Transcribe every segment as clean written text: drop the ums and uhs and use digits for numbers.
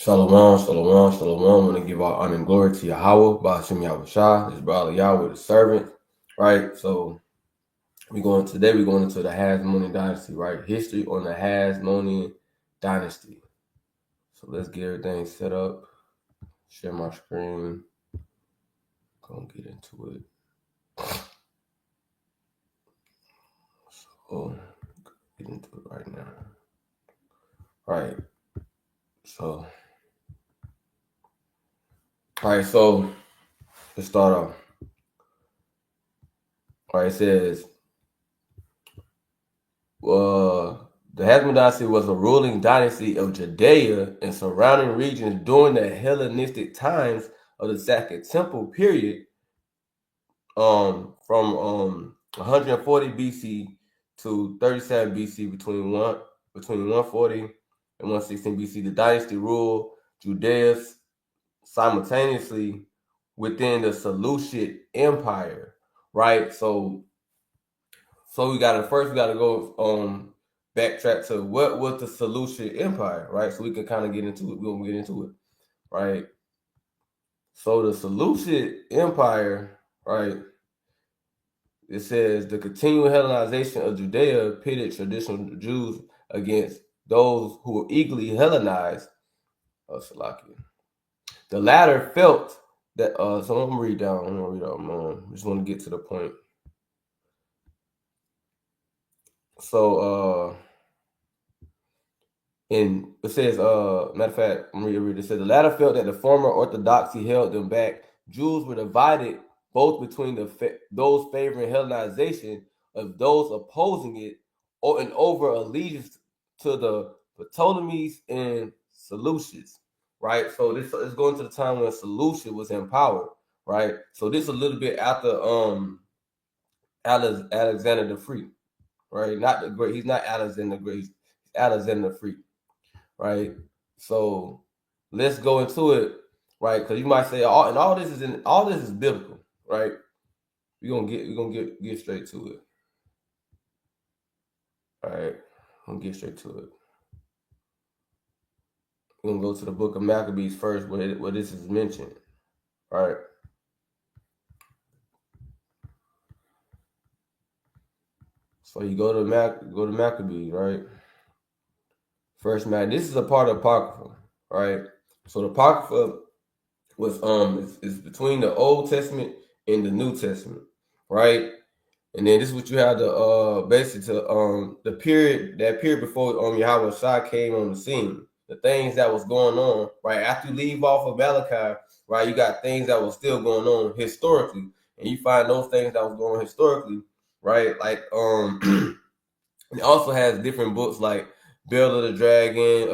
Shalom, shalom, shalom. I want to give all honor and glory to Yahweh, Ba'ashem Yahushua, his brother Yahweh, the servant, right? So we're going into the Hasmonean Dynasty, right? History on the Hasmonean Dynasty. So let's get everything set up. Share my screen. Gonna get into it. So get into it right now. Right. So let's start off. All right, it says the Hasmonean dynasty was a ruling dynasty of Judea and surrounding regions during the Hellenistic times of the Second Temple period, from 140 BC to 37 BC. Between 140 and 116 BC, the dynasty ruled Judea simultaneously within the Seleucid Empire. Right, so we gotta go backtrack to what was the Seleucid Empire, right? So we can kind of get into it. We're gonna get into it, right? So the Seleucid Empire, right? It says the continual Hellenization of Judea pitted traditional Jews against those who were eagerly Hellenized. The latter felt that. So I'm gonna read down. I just want to get to the point. So and it says, matter of fact, I'm read. It says the latter felt that the former orthodoxy held them back. Jews were divided both between those favoring Hellenization of those opposing it, and over allegiance to the Ptolemies and Seleucids. Right. So this is going to the time when Seleucid was in power. Right. So this is a little bit after Alexander the Free. Right. Not the Great. He's not Alexander the Great. He's Alexander the Free. Right, so let's go into it, right? Because you might say, all this is biblical, right? We're gonna get straight to it. All right, I'm gonna get straight to it. We're gonna go to the book of Maccabees first, where this is mentioned. All right. So you go to Maccabees, right? First, this is a part of Apocrypha, right? So the Apocrypha was is between the Old Testament and the New Testament, right? And then this is what you have to basically to the period before Yahweh Shai came on the scene. The things that was going on, right? After you leave off of Malachi, right, you got things that was still going on historically. And you find those things that was going on historically, right? Like it also has different books like Bell of the Dragon,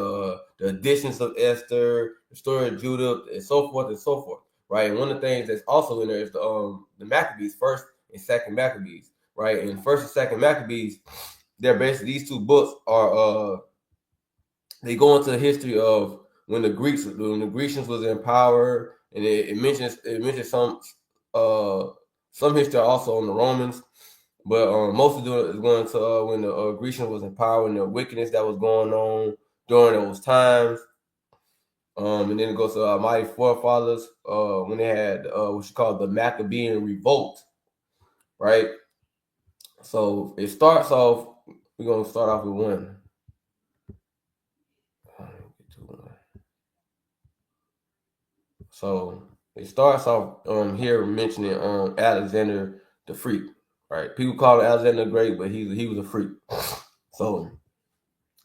the Editions of Esther, the Story of Judah, and so forth and so forth. Right. And one of the things that's also in there is the Maccabees, first and second Maccabees. Right. And first and second Maccabees, they're basically, these two books are they go into the history of when the Grecians was in power, and it mentions some history also on the Romans. But most of it is going to when the Grecians was in power and the wickedness that was going on during those times. And then it goes to mighty forefathers when they had what you call the Maccabean revolt, right? So it starts off. We're gonna start off with one. So it starts off here mentioning Alexander the Freak, right? People call him Alexander the Great, but he was a freak. So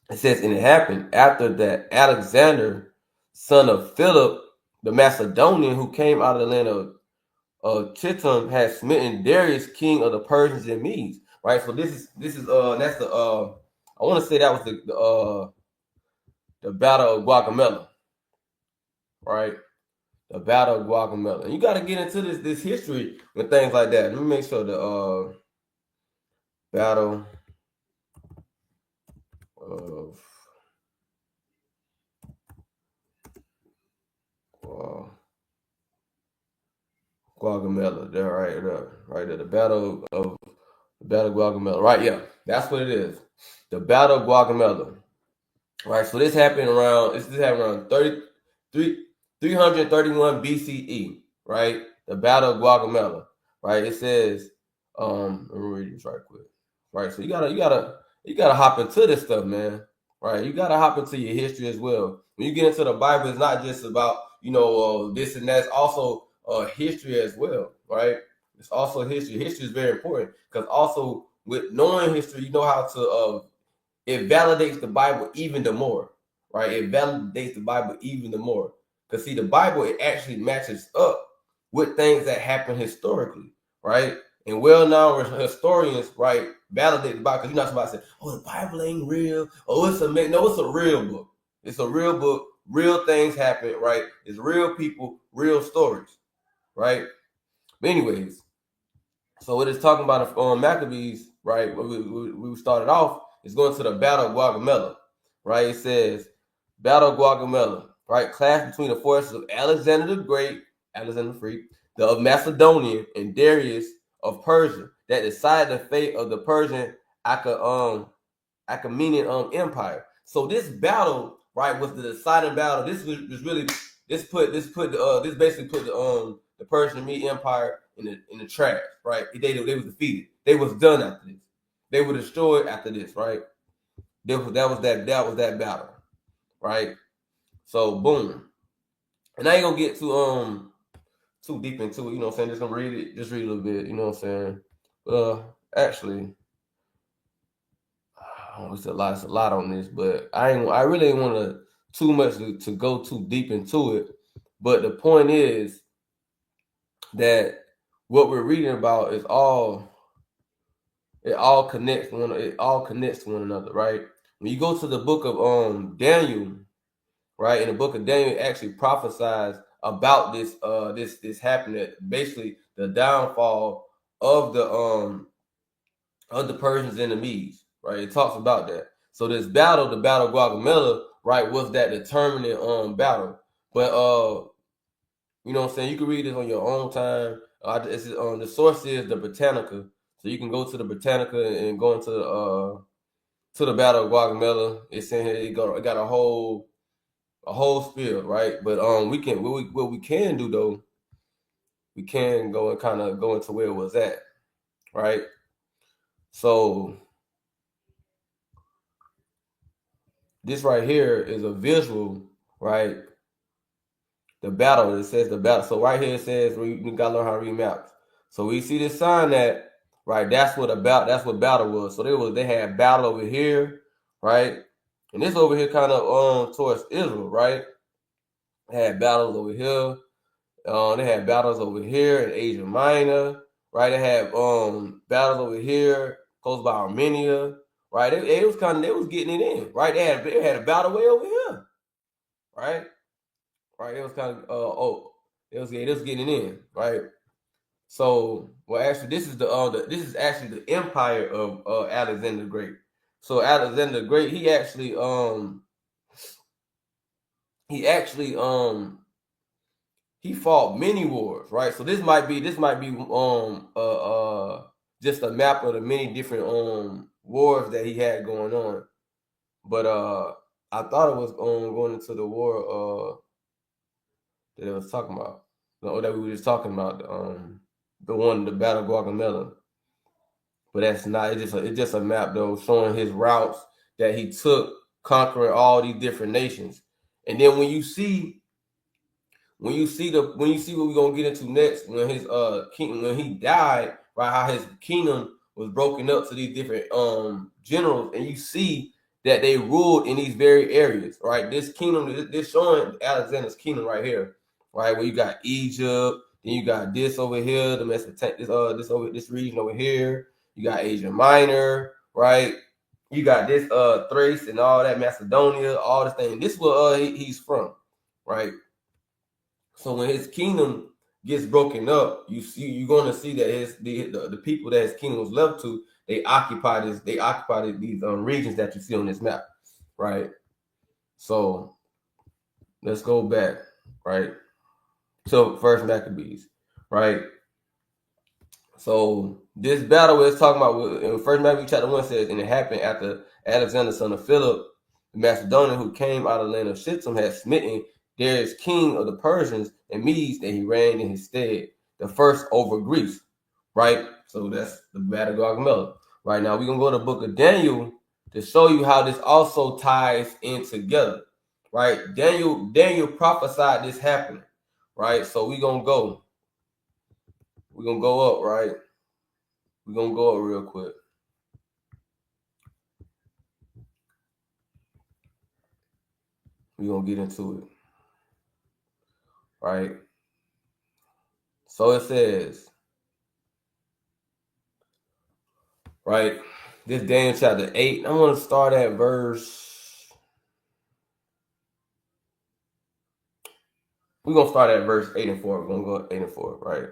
it says, and it happened after that Alexander, son of Philip the Macedonian, who came out of the land of Chittim, had smitten Darius, king of the Persians and Medes. Right. So this is that's the I want to say that was the Battle of Guacamela. Right. The Battle of Guacamela. And you got to get into this history and things like that. Let me make sure the Battle of Guacamela. There, right there. The Battle of Guacamela. Right, yeah, that's what it is. The Battle of Guacamela. Right, so this happened around 30. 331 BCE, right? The Battle of Gaugamela, right? It says, let me read this right quick, right? So you gotta hop into this stuff, man, right? You gotta hop into your history as well. When you get into the Bible, it's not just about this and that. It's also history as well, right? It's also history. History is very important because also with knowing history, you know how to it validates the Bible even the more, right? It validates the Bible even the more. Because see, the Bible, it actually matches up with things that happen historically, right? And well-known historians, right, validate the Bible. Because you're not somebody say, oh, the Bible ain't real. Oh, it's a real book. It's a real book. Real things happen, right? It's real people, real stories, right? But anyways, so what it's talking about Maccabees, right? We started off, is going to the Battle of Gaugamela, right? It says, Battle of Gaugamela, right? Clash between the forces of Alexander the Great, Alexander the Free, of Macedonian, and Darius of Persia that decided the fate of the Persian Achaemenid Empire. So this battle, right, was the deciding battle. This basically put the Persian Mede Empire in the trash, right? They was defeated. They was done after this. They were destroyed after this, right? That was that battle, right? So boom. And I ain't gonna get too deep into it, you know what I'm saying? Just gonna read it, just read a little bit, you know what I'm saying? Actually, it's a lot on this, but I really ain't want to too much to go too deep into it. But the point is that what we're reading about is all connects to one another, right? When you go to the book of Daniel, right, in the book of Daniel, it actually prophesies about this happening, basically the downfall of the Persians and the Medes, right? It talks about that. So this battle, the Battle of Gaugamela, right, was that determinant battle. But you know what I'm saying? You can read this on your own time. The source is the Britannica, so you can go to the Britannica and go into the Battle of Gaugamela. It's saying here it got a whole spiel, right? But what we can do though, we can go and kind of go into where it was at, right? So this right here is a visual, right? The battle, it says the battle. So right here it says we gotta learn how to read maps. So we see this sign that, right, that's what battle was. So they had battle over here, right? And this over here kind of towards Israel, right? They had battles over here. They had battles over here in Asia Minor, right? They had battles over here close by Armenia, right? They was getting it in, right? They had a battle way over here, right? Right, it was kind of it was getting it in, right? So, well, actually, this is actually the empire of Alexander the Great. So Alexander the Great, he actually he fought many wars, right? So this might be just a map of the many different wars that he had going on. But I thought it was going into the war that it was talking about, that we were just talking about, the Battle of Gaugamela. But that's not. It's just a map though, showing his routes that he took, conquering all these different nations. And then when you see what we're gonna get into next, when his kingdom, when he died, right, how his kingdom was broken up to these different generals, and you see that they ruled in these very areas, right? This kingdom, this showing Alexander's kingdom right here, right, where you got Egypt, then you got this over here, the this region over here, you got Asia Minor, right? You got this Thrace and all that, Macedonia, all this thing. This is where he's from, right? So when his kingdom gets broken up, you're going to see that the people that his kingdom was left to, they occupied these regions that you see on this map, right? So let's go back, right, to First Maccabees, right? So this battle is talking about in First Maccabees chapter 1 says, and it happened after Alexander, son of Philip, the Macedonian, who came out of the land of Shittim, had smitten there is king of the Persians and Medes that he reigned in his stead, the first over Greece, right? So that's the battle of Gaugamela. Right now, we're going to go to the book of Daniel to show you how this also ties in together, right? Daniel prophesied this happening, right? So we're going to go up, right? We're going to go up real quick. We're going to get into it, right? So it says, right, this Daniel chapter 8. I want to start at verse. We're going to start at verse 8 and 4. We're going to go 8 and 4, right?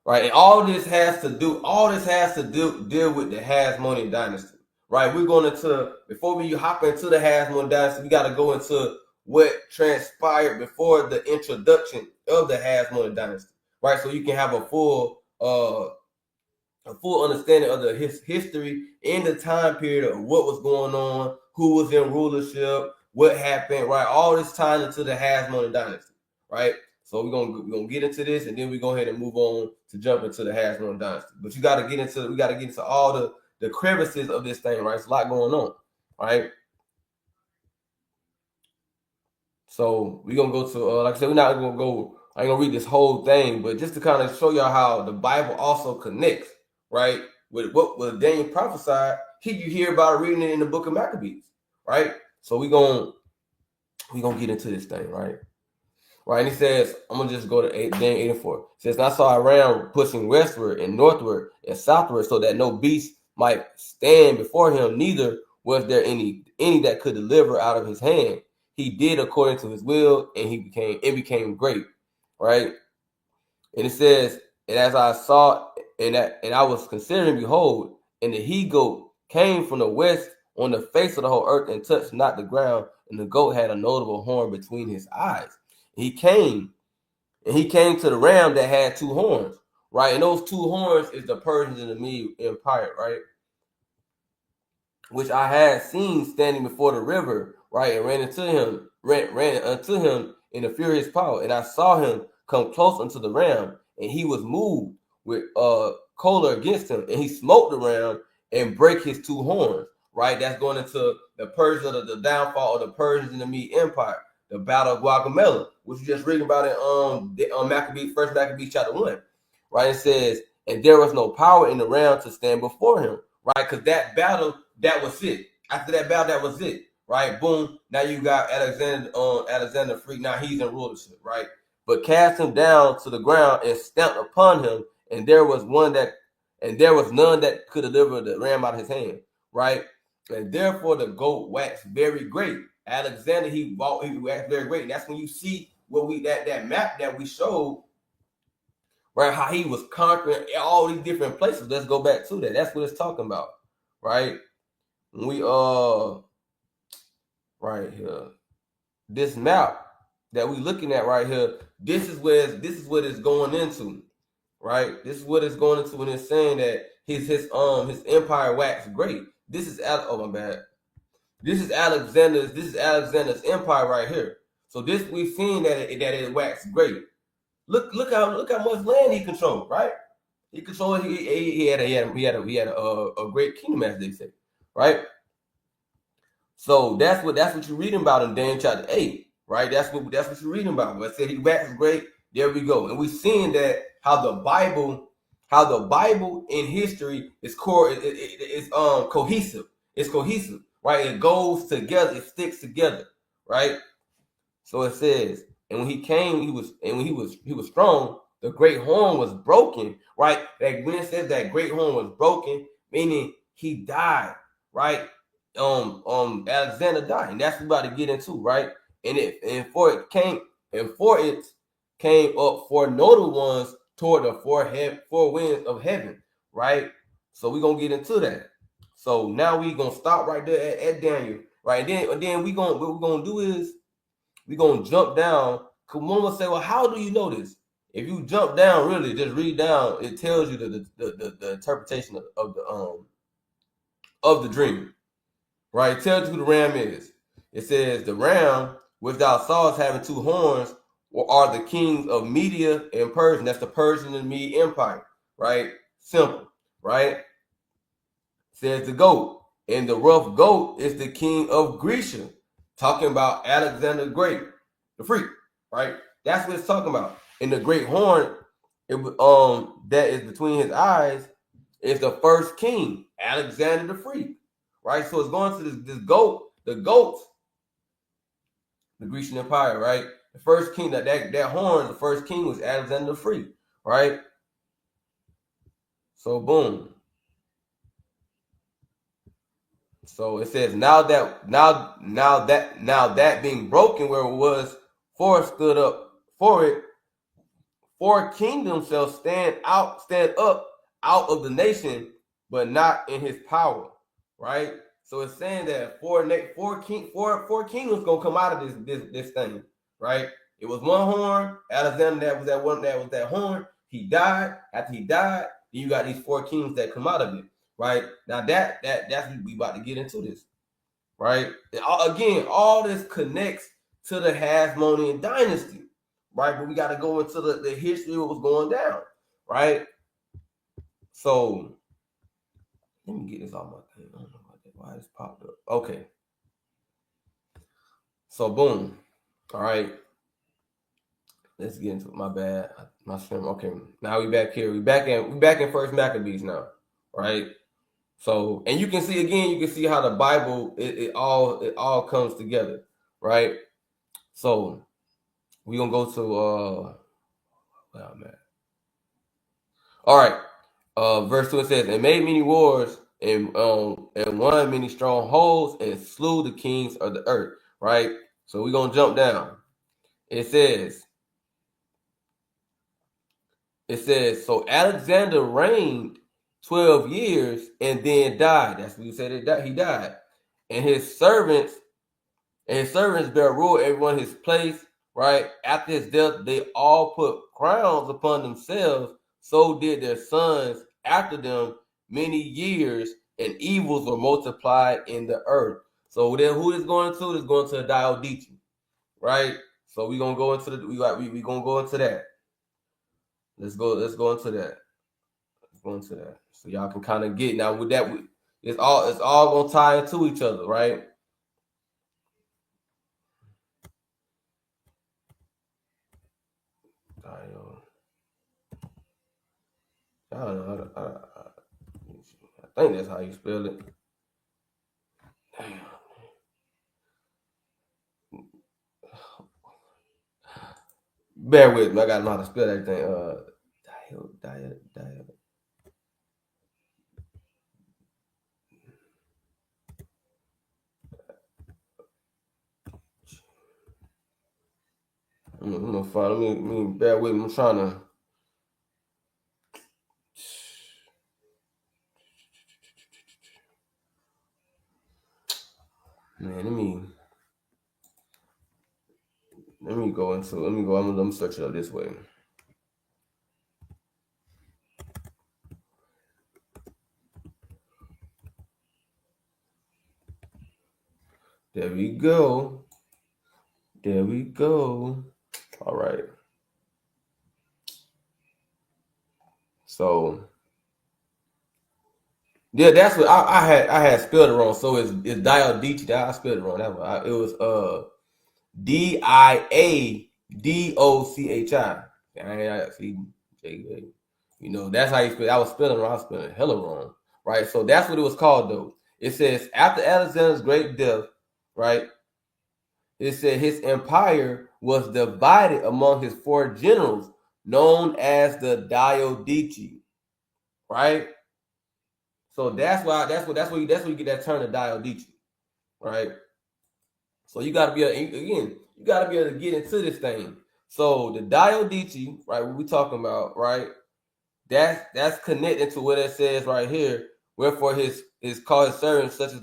Right, and all this has to deal with the Hasmonean dynasty, right? We're going into, before we hop into the Hasmonean dynasty, we got to go into what transpired before the introduction of the Hasmonean dynasty, right? So you can have a full understanding of the history and the time period of what was going on, who was in rulership, what happened, right? All this tying into the Hasmonean dynasty, right? So we're gonna get into this, and then we go ahead and move on to jump into the Hasmonean dynasty. But we gotta get into all the crevices of this thing, right? It's a lot going on, right? So we're gonna go to like I said, we're not gonna go. I ain't gonna read this whole thing, but just to kind of show y'all how the Bible also connects, right? With what Daniel prophesied, you hear about reading it in the book of Maccabees, right? So we're gonna get into this thing, right? Right, and he says, I'm gonna just go to Daniel 8 and 4. It says, and I saw Aram pushing westward and northward and southward, so that no beast might stand before him, neither was there any that could deliver out of his hand. He did according to his will, and it became great. Right? And it says, and as I saw, and I was considering, behold, and the he-goat came from the west on the face of the whole earth and touched not the ground, and the goat had a notable horn between his eyes. He came to the ram that had two horns, right? And those two horns is the Persians and the Mede Empire, right? Which I had seen standing before the river, right? And ran unto him in a furious power. And I saw him come close unto the ram, and he was moved with choler against him, and he smote the ram and brake his two horns, right? That's going into the Persians, the downfall of the Persians and the Mede Empire. The battle of Gaugamela, which we just reading about in Maccabees, first Maccabees chapter 1, right? It says, and there was no power in the ram to stand before him, right? Because that battle, that was it. After that battle, that was it, right? Boom. Now you got Alexander free. Now he's in rulership, right? But cast him down to the ground and stamped upon him, and there was none that could deliver the ram out of his hand, right? And therefore the goat waxed very great. Alexander, he waxed very great. And that's when you see that map that we showed, right? How he was conquering all these different places. Let's go back to that. That's what it's talking about, right? We right here, this map that we looking at right here. This is what it's going into, right? This is what it's going into when it's saying that his empire waxed great. This is oh my bad. This is Alexander's empire right here. So this we've seen that it waxed great. Look how much land he controlled, right? He controlled. He had a great kingdom, as they say, right? So that's what you're reading about in Daniel chapter 8, right? That's what you're reading about. But I said he waxed great. There we go, and we're seeing that how the Bible in history is cohesive. It's cohesive. Right, it goes together, it sticks together, right? So it says, and when he came, he was strong. The great horn was broken, right? Like when it says that great horn was broken, meaning he died, right? Alexander died, and that's what we're about to get into, right? And for it came up four notable ones toward the four winds of heaven, right? So we're gonna get into that. So now we're gonna stop right there at Daniel, right? And then what we're gonna do is we're gonna jump down. Cause one will say, well, how do you know this? If you jump down, really, just read down, it tells you the interpretation of the dream. Right? It tells you who the ram is. It says the ram which thou sawest having 2 horns, are the kings of Media and Persia. That's the Persian and Mede Empire, right? Simple, right? Says the goat. And the rough goat is the king of Grecia, talking about Alexander the Great, the freak, right? That's what it's talking about. And the great horn, that is between his eyes, is the first king, Alexander the freak, right? So it's going to this goat, the Grecian Empire, right? The first king, that horn, the first king was Alexander the freak, right? So boom. So it says, now that being broken where it was, 4 stood up for it. 4 kingdoms shall stand up out of the nation, but not in his power, right? So it's saying that four kingdoms gonna come out of this thing, right? It was one horn, Alexander, that was that horn. He died. After he died, then you got these 4 kingdoms that come out of it. Right now, that's we about to get into this, right? Again, all this connects to the Hasmonean dynasty, right? But we got to go into the history of what was going down, right? So let me get this off my thing. I don't know about that. Why this popped up? Okay. So boom. All right. Let's get into it. My bad. My stream. Okay. Now we back here. We back in First Maccabees now, right? So, and you can see how the Bible, it all comes together, right? So we're gonna go to man. All right. Verse 2, it says, and made many wars and won many strongholds and slew the kings of the earth, right? So we're gonna jump down. It says, so Alexander reigned 12 years and then died. That's what you said, he died. And his servants bear rule everyone his place, right? After his death, they all put crowns upon themselves. So did their sons after them many years, and evils were multiplied in the earth. So then who is going to? It's going to the Diodeti, right? So we're gonna go into gonna go into that. Let's go into that. Let's go into that. So y'all can kind of get now with that. It's all gonna tie into each other, right? I don't know. I think that's how you spell it. Damn. Bear with me. I gotta know how to spell everything. I'm gonna find. Let me bear with me. I'm trying to. Man, let me go into. Let me go. I'm gonna search it up this way. There we go. There we go. All right. So yeah, that's what I had spelled it wrong. So it's Diodeci. I spelled it wrong. It was Diadochi. I see. You know, that's how you spell it. I was spelling wrong. I was spelling hella wrong. Right. So that's what it was called though. It says after Alexander's great death, right? It said his empire was divided among his 4 generals, known as the Diodeci. Right? So that's where you get that term, the Diodeci, right? So you gotta be able to get into this thing. So the Diodeci, right, what we talking about, right? That's connected to what it says right here. Wherefore his called his servants such as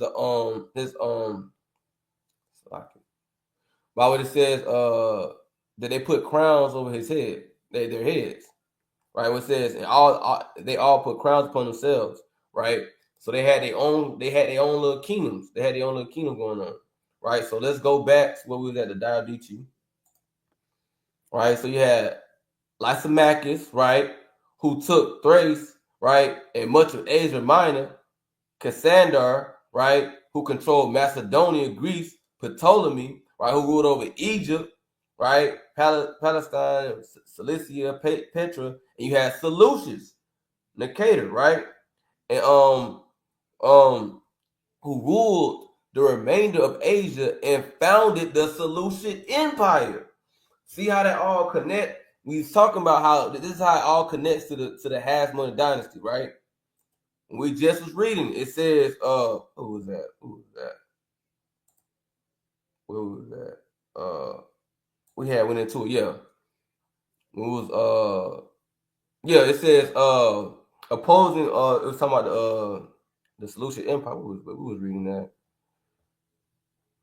by what it says that they put crowns over his head, their heads. Right, what it says, and they all put crowns upon themselves, right? So they had their own little kingdoms. They had their own little kingdom going on, right? So let's go back to where we was at the Dynasty, right? So you had Lysimachus, right, who took Thrace, right, and much of Asia Minor, Cassander, right, who controlled Macedonia, Greece, Ptolemy, right, who ruled over Egypt, right, Palestine, Cilicia, Petra, and you had Seleucus, Nicator, right, and who ruled the remainder of Asia and founded the Seleucid Empire. See how that all connect? We was talking about how this is how it all connects to the Hasmonean dynasty, right? We just was reading. It says, who was that? Where was that? We had went into it, yeah. It was yeah, it says opposing it was talking about the Seleucid Empire. We was reading that.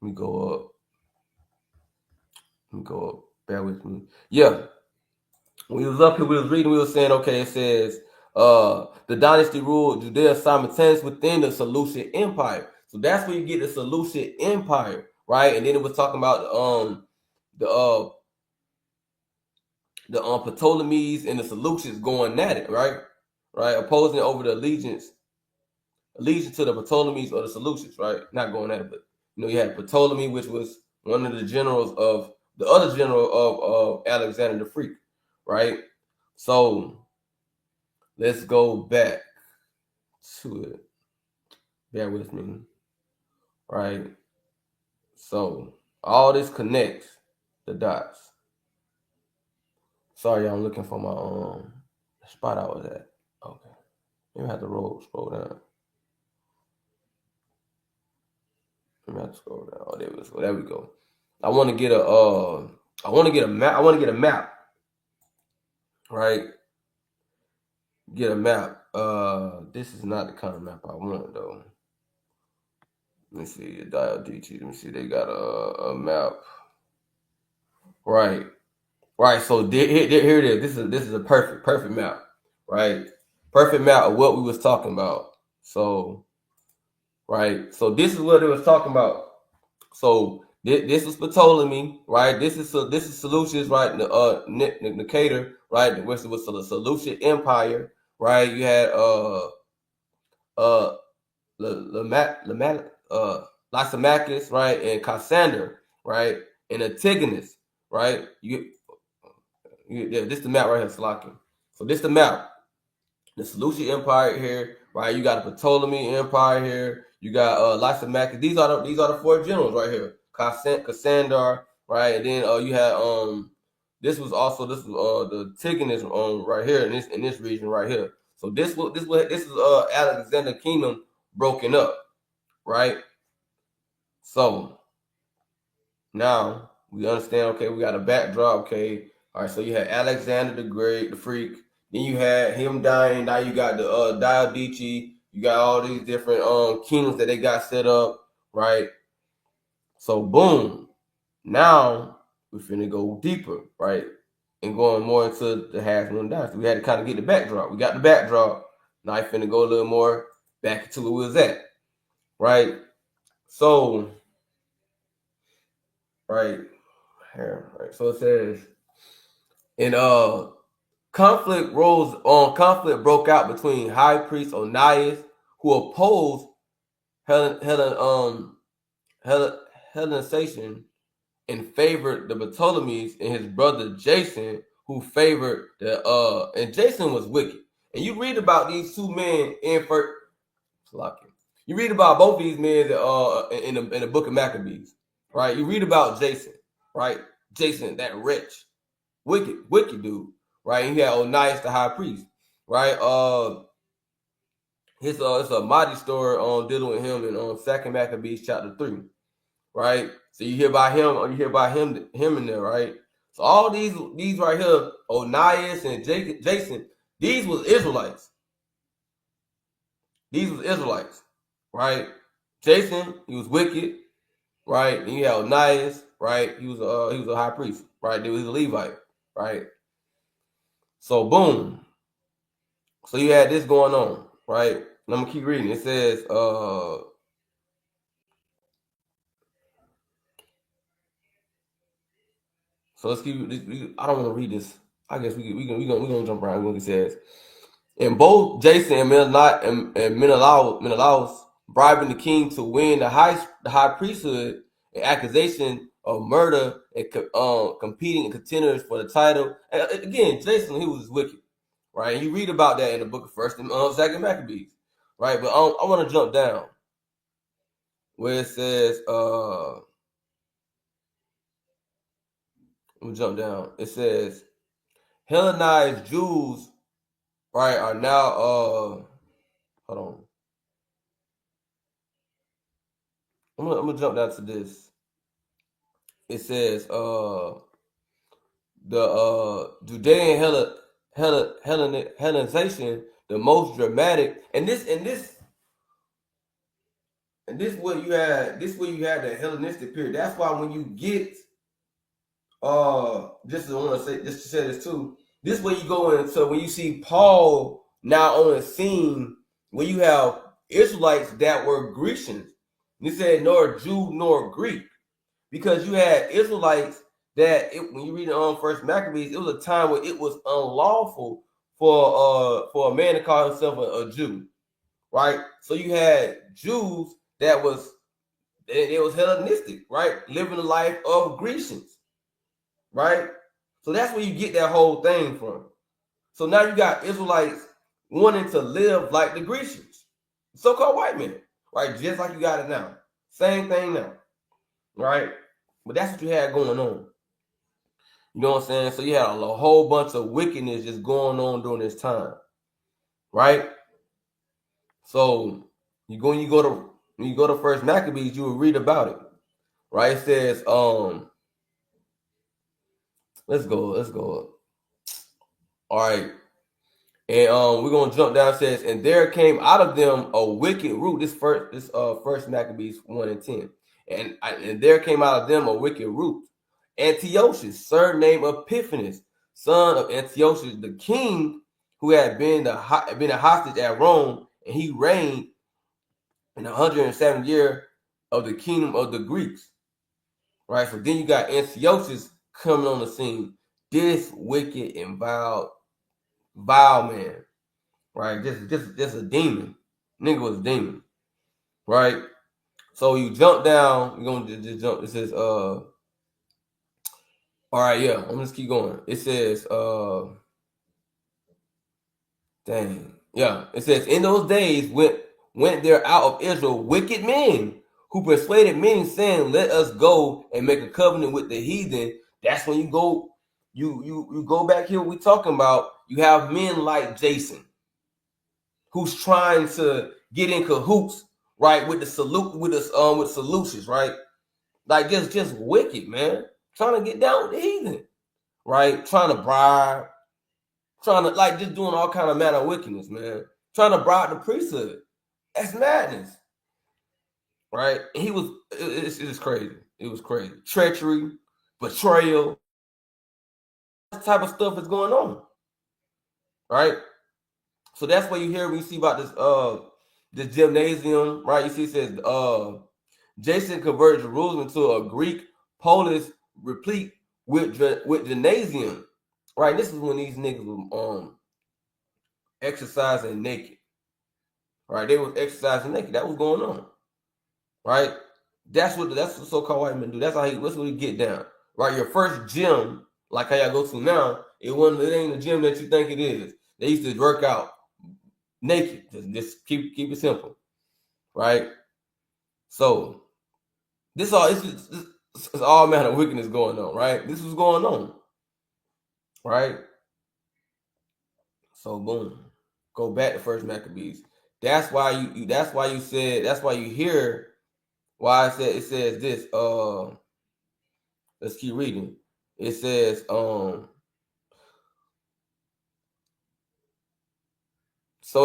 Let me go up. Bear with me. Yeah. When we was up here, we was reading, we was saying, okay, it says the dynasty ruled Judea simultaneously within the Seleucid Empire. So that's where you get the Seleucid Empire, right? And then it was talking about the Ptolemies and the Seleucids going at it, right? Right, opposing over the allegiance to the Ptolemies or the Seleucids, right? Not going at it, but you had Ptolemy, which was one of the generals of the other general of Alexander the Great, right? So let's go back to it. Bear with me, right? So all this connects the dots. Sorry, I'm looking for my spot I was at. Okay, maybe I have to scroll down. Maybe I have to scroll down. Oh, there we go. There we go. I want to get a map. Right? Get a map. This is not the kind of map I want though. Let me see. Dial DT. Let me see. They got a map. Right. So here it is. This is a perfect map. Right. Perfect map of what we was talking about. So, right. So this is what it was talking about. So this is Ptolemy, right? This is Seleucus, right? Nicator, right? Which was the Seleucid Empire, right? You had Lysimachus, right? And Cassander, right? And Antigonus, right? Yeah, this is the map right here, Slaki. So this is the map. The Seleucid Empire here, right? You got the Ptolemy Empire here. You got Lysimachus. These are the four generals right here. Cassander, right? And then you had this was the Antigonus right here in this region right here. So this is Alexander Kingdom broken up, right? So now we understand. Okay, we got a backdrop. Okay, all right. So you had Alexander the Great, the Freak. Then you had him dying. Now you got the Diocletian. You got all these different kingdoms that they got set up, right? So boom. Now we're finna go deeper, right? And going more into the Hasmonean dynasty. We had to kind of get the backdrop. We got the backdrop. Now I finna go a little more back into where we was at, right? So, right here, right. So it says, and conflict broke out between High Priest Onias, who opposed Hellenization and favored the Ptolemies, and his brother Jason, who favored and Jason was wicked. And you read about these two men in first. You read about both these men in the book of Maccabees, right? You read about Jason, right? Jason, that wretch, wicked dude, right? And he had Onias the high priest, right? It's a mighty story on dealing with him in Second Maccabees chapter 3, right? So you hear about him, or you hear about him in there, right? So all these right here, Onias and Jason, these was Israelites. Right? Jason, he was wicked, right? And you had Onias, right? He was a high priest, right? He was a Levite, right? So boom. So you had this going on, right? And I'm gonna keep reading. It says, So let's keep. I don't want to read this. I guess we gonna jump around. What it says. And both Jason and Menelaus bribing the king to win the high priesthood and accusation of murder and competing contenders for the title. And again, Jason, he was wicked, right? And you read about that in the book of First and Second Maccabees, right? But I want to jump down where it says, let me jump down. It says, Hellenized Jews, right, are now, hold on. I'm gonna jump down to this. It says the Judean Hellenization, the most dramatic, and this what you had. This where you had the Hellenistic period. That's why when you get just to say this too. This way you go in. So when you see Paul now on the scene, when you have Israelites that were Grecians, you said nor Jew nor Greek. Because you had Israelites that when you read it First Maccabees, it was a time where it was unlawful for a man to call himself a Jew, right? So you had Jews that was Hellenistic, right, living the life of Grecians, right? So that's where you get that whole thing from. So now you got Israelites wanting to live like the Grecians, so-called white men, right? Just like you got it now, same thing now. Right? But that's what you had going on. You know what I'm saying? So you had a whole bunch of wickedness just going on during this time. Right? So when you go to First Maccabees, you will read about it. Right? It says, let's go. All right. And we're gonna jump down. It says, and there came out of them a wicked root. This first Maccabees 1 and 10. And there came out of them a wicked root. Antiochus, surname Epiphanes, son of Antiochus, the king, who had been a hostage at Rome, and he reigned in the 107th year of the kingdom of the Greeks. Right. So then you got Antiochus coming on the scene. This wicked and vile man. Right, just a demon. Nigga was a demon. Right? So you jump down, you're gonna just jump. It says, all right, yeah, I'm gonna just keep going. It says, it says, in those days went there out of Israel wicked men who persuaded many, saying, let us go and make a covenant with the heathen. That's when you go, you go back here, we talking about, you have men like Jason, who's trying to get in cahoots, right, with the solutions, right? Like just wicked, man. Trying to get down with the heathen, right? Trying to bribe, trying to just doing all kind of manner of wickedness, man. Trying to bribe the priesthood. That's madness, right? And it's crazy. It was crazy. Treachery, betrayal, that type of stuff is going on, right? So that's what you hear when you see about this gymnasium, right? You see it says Jason converted Jerusalem to a Greek polis replete with gymnasium, right? This is when these niggas were exercising naked, right? They was exercising naked. That was going on, right? That's what so-called white men do. That's what we get down, right? Your first gym, like how y'all go to now, it ain't the gym that you think it is. They used to work out naked. Just keep it simple, right? So this it's all manner of wickedness going on, right? This was going on, right? So boom, go back to First Maccabees. That's why you hear why it says this. Let's keep reading. It says so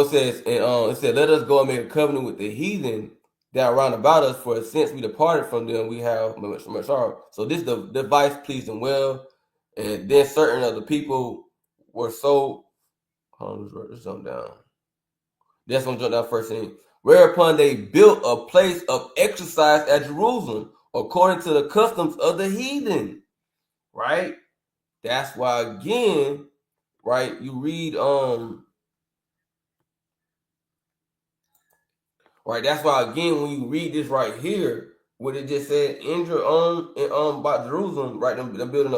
it says, and it said, let us go and make a covenant with the heathen that are round about us, for since we departed from them, we have much sorrow. So this device pleased them well, and then certain of the people were so. Let's jump down. That's gonna jump down first thing. Whereupon they built a place of exercise at Jerusalem, according to the customs of the heathen. right? That's why again, right? You read right. That's why again when you read this right here, what it just said, about Jerusalem, right? Them building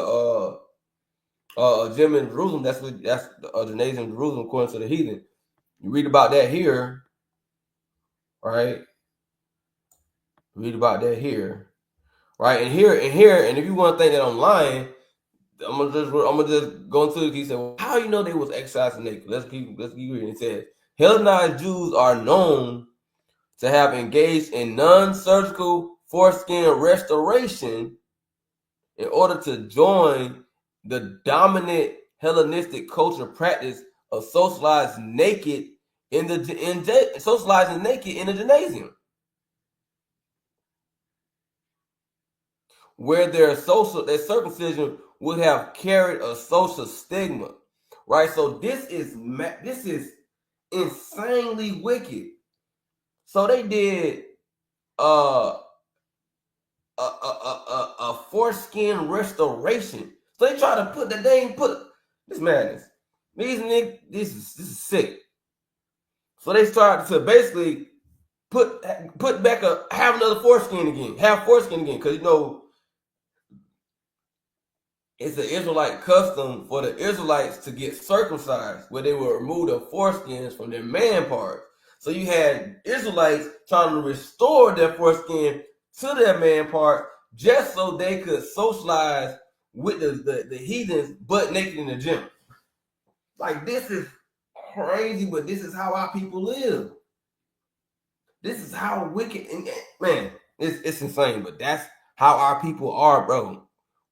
a gym in Jerusalem. That's the gymnasium in Jerusalem according to the heathen. You read about that here, right? Read about that here, right? And here, and if you want to think that I'm lying, I'm gonna just go into it. He said, well, "How you know they was exiled and naked?" Let's keep reading. It says, "Hellenized Jews are known to have engaged in non-surgical foreskin restoration in order to join the dominant Hellenistic culture practice of socializing naked in the gymnasium, where their circumcision would have carried a social stigma." Right, so this is insanely wicked. So they did a foreskin restoration. So they try to put the name, this madness. These niggas, this is sick. So they started to basically put back have another foreskin again, because it's an Israelite custom for the Israelites to get circumcised, where they would remove the foreskins from their man parts. So you had Israelites trying to restore their foreskin to their man part just so they could socialize with the heathens butt naked in the gym. Like, this is crazy, but this is how our people live. This is how wicked, and man, it's insane, but that's how our people are, bro.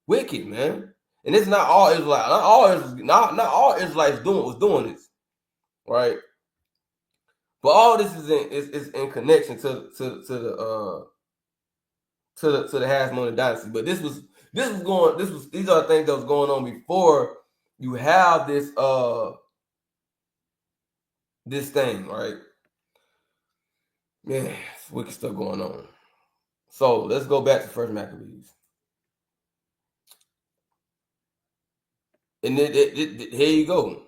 Wicked, man. And it's not all Israelites. Not all Israelites was doing this, right? But all this is in connection to the Hasmonean dynasty. But these are the things that was going on before you have this this thing, right? Man, it's wicked stuff going on. So let's go back to First Maccabees. And here you go.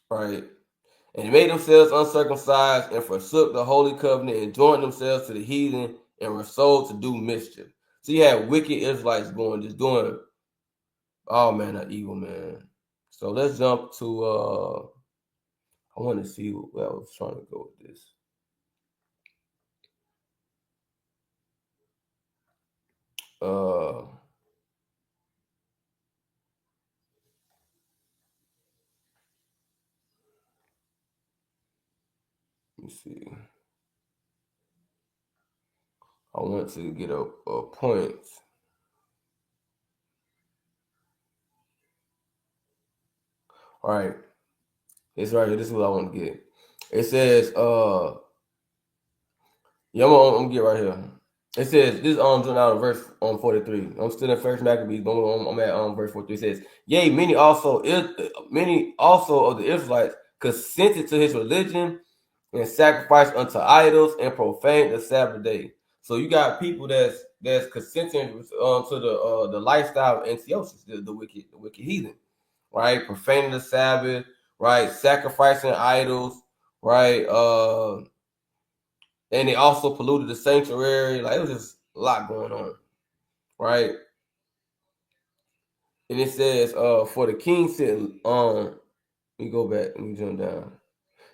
Right. And they made themselves uncircumcised and forsook the holy covenant and joined themselves to the heathen and were sold to do mischief. So you had wicked Israelites just doing all manner of evil, man. So let's jump to I want to see where I was trying to go with this. Let me see. I want to get a point. All right. It's right here. This is what I want to get. It says, yeah, I'm gonna get right here. It says, this jump out of verse 43. I'm still in First Maccabees, but I'm at verse 43. It says, "Yea, many also of the Israelites consented to his religion and sacrificed unto idols and profaned the Sabbath day." So you got people that's consenting to the lifestyle of Antiochus, the wicked heathen, right? Profaning the Sabbath, right? Sacrificing idols, right? And they also polluted the sanctuary. Like, it was just a lot going on, right? And it says, for the king sitting on, let me go back, let me jump down.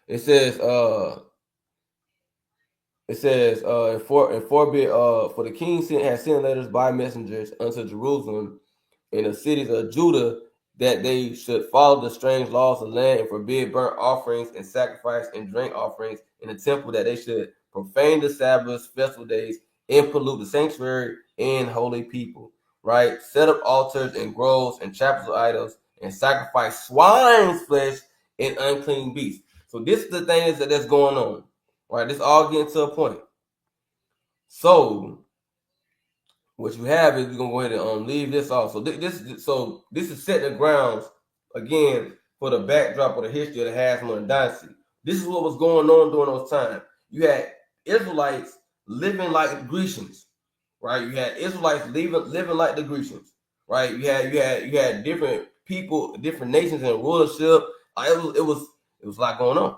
It says, and forbid, for the king had sent letters by messengers unto Jerusalem and the cities of Judah, that they should follow the strange laws of the land and forbid burnt offerings and sacrifice and drink offerings in the temple, that they should profane the Sabbaths, festival days, and pollute the sanctuary and holy people, right? Set up altars and groves and chapels of idols and sacrifice swine's flesh and unclean beasts. So this is the thing that's going on, right? This all getting to a point. So what you have is, we're gonna go ahead and leave this off. So this is setting the grounds again for the backdrop of the history of the Hasmonean dynasty. This is what was going on during those times. You had Israelites living like Grecians, right? You had Israelites living like the Grecians, right? You had different people, different nations in rulership. It was a lot going on.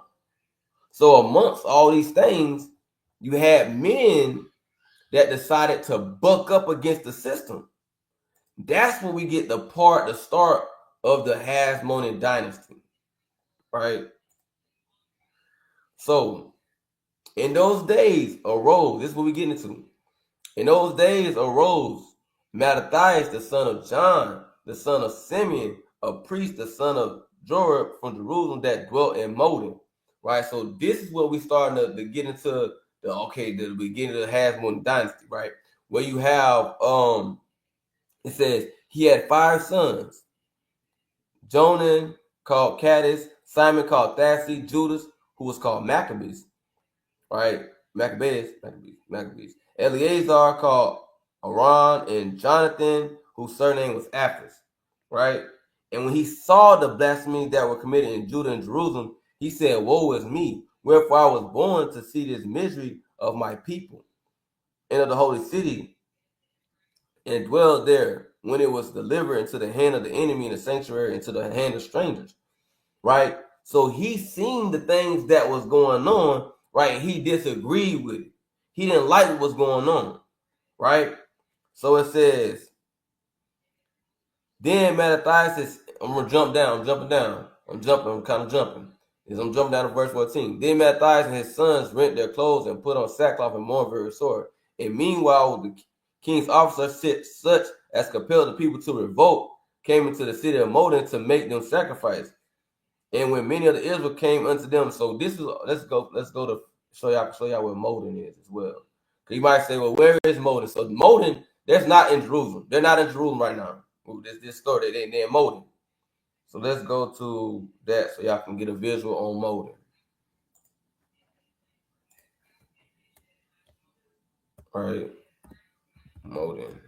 So amongst all these things, you had men that decided to buck up against the system. That's when we get the start of the Hasmonean dynasty, right? So in those days arose, this is what we're getting into. In those days arose Mattathias, the son of John, the son of Simeon, a priest, the son of Joram from Jerusalem that dwelt in Modin. Right? So this is what we starting to get into the beginning of the Hasmonean dynasty, right? Where you have it says he had 5 sons. Jonan called Cadis, Simon called Thassi, Judas, who was called Maccabees, right? Maccabees. Eleazar called Aran, and Jonathan, whose surname was Apphus, right? And when he saw the blasphemies that were committed in Judah and Jerusalem, he said, "Woe is me, wherefore I was born to see this misery of my people and of the holy city, and dwelled there when it was delivered into the hand of the enemy in the sanctuary, into the hand of strangers." Right? So he seen the things that was going on, right? He disagreed with it. He didn't like what was going on, right? So it says, then Mattathias says, I'm kind of jumping. I'm jumping down to verse 14. Then Mattathias and his sons rent their clothes and put on sackcloth and mourn very sore. And meanwhile, the king's officers, such as compelled the people to revolt, came into the city of Modin to make them sacrifice. And when many of the Israel came unto them, so this is let's go to show y'all where Modin is as well. Because you might say, well, where is Modin? So Modin, that's not in Jerusalem. They're not in Jerusalem right now. This story, they're in Modin. So let's go to that so y'all can get a visual on Modin. All right, Modin.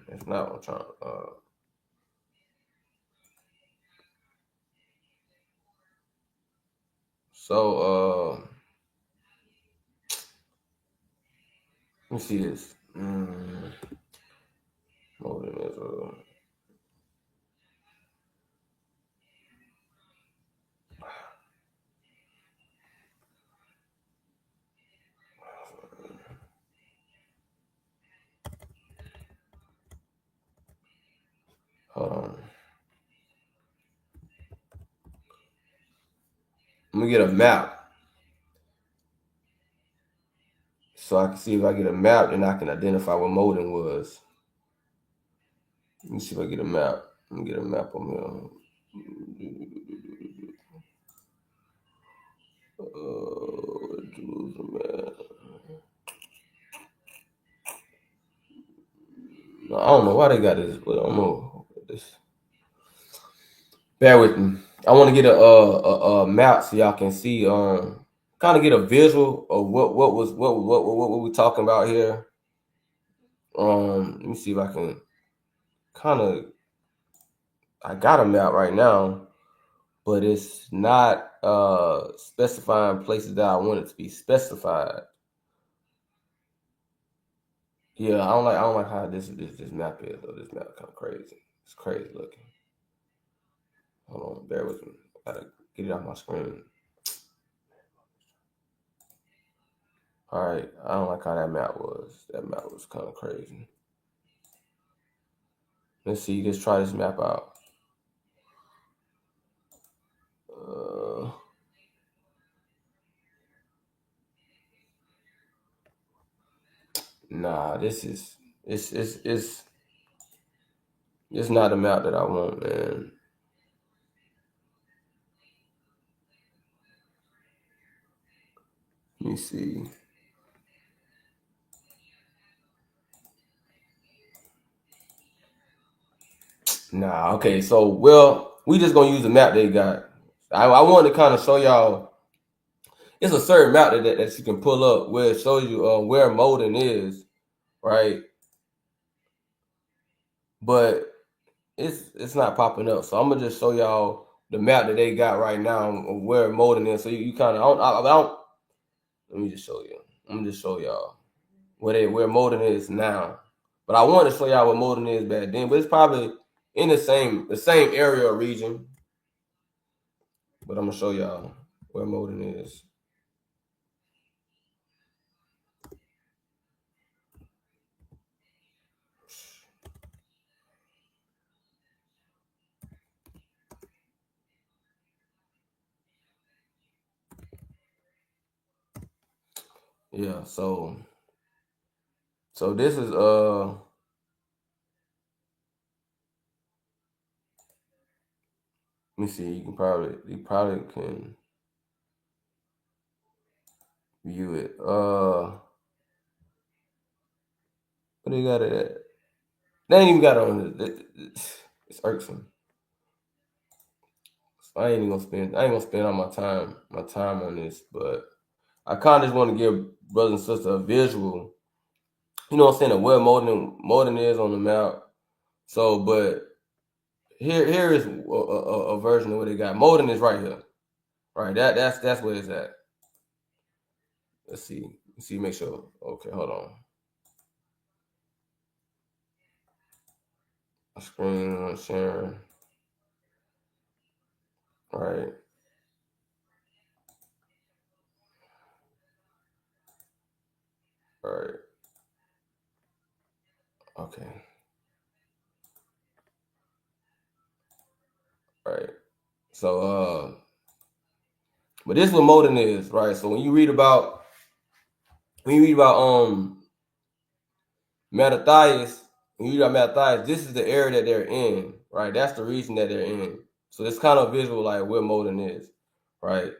It's not what I'm trying to. Let me see this. Modin is hold on. Let me get a map. So I can see if I get a map, then I can identify what Modin was. Let me see if I get a map. Let me get a map on here. Jerusalem, man. No, I don't know why they got this, but I don't know this. Bear with me. I want to get a map so y'all can see, kind of get a visual of what we're talking about here. Let me see if I can kind of. I got a map right now, but it's not specifying places that I want it to be specified. Yeah, I don't like how this map is though. This map kind of crazy. It's crazy looking. Hold on, bear with me. Gotta get it off my screen. All right, I don't like how that map was. That map was kind of crazy. Let's see. Let's try this map out. Nah, it's not the map that I want, man. Let me see. Nah, okay. So, well, we just gonna use the map they got. I wanted to kind of show y'all. It's a certain map that you can pull up where it shows you where Modin is, right? But it's not popping up. So I'm gonna just show y'all the map that they got right now of where Modin is. So you kind of I don't Let me just show you. Let me just show y'all where Modin is now. But I want to show y'all what Modin is back then. But it's probably in the same area or region. But I'm gonna show y'all where Modin is. Yeah, so this is let me see, you probably can view it. What do you got it at? They ain't even got it on it. It's irksome. So I ain't gonna spend all my time on this, but I kinda just want to give brothers and sisters a visual, you know what I'm saying, of where Modin is on the map. So, but here is a version of what they got. Modin is right here. Right, that's where it's at. Let's see. Make sure. Okay, hold on. Screen sharing. Right. Right. Okay. Right. So but this is what Modin is, right? So when you read about Mattathias, this is the area that they're in, right? That's the region that they're in. So it's kind of visual like where Modin is, right?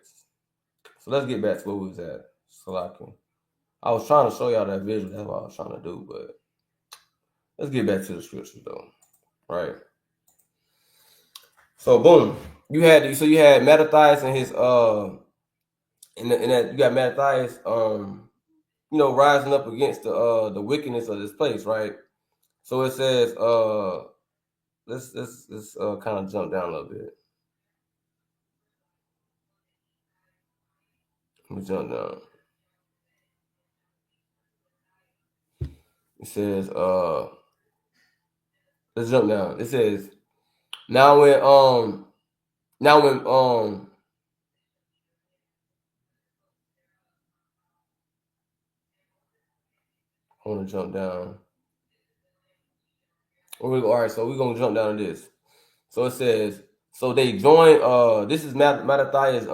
So let's get back to where we was at. So I was trying to show y'all that visual. That's what I was trying to do, but let's get back to the scriptures though, right? So boom, you had Mattathias and his in that you got Mattathias rising up against the wickedness of this place, right? So it says let's kind of jump down a little bit. Let me jump down. It says let's jump down. It says now when I want to jump down. All right, so we're gonna jump down to this. So it says, so they joined. This is Mattathias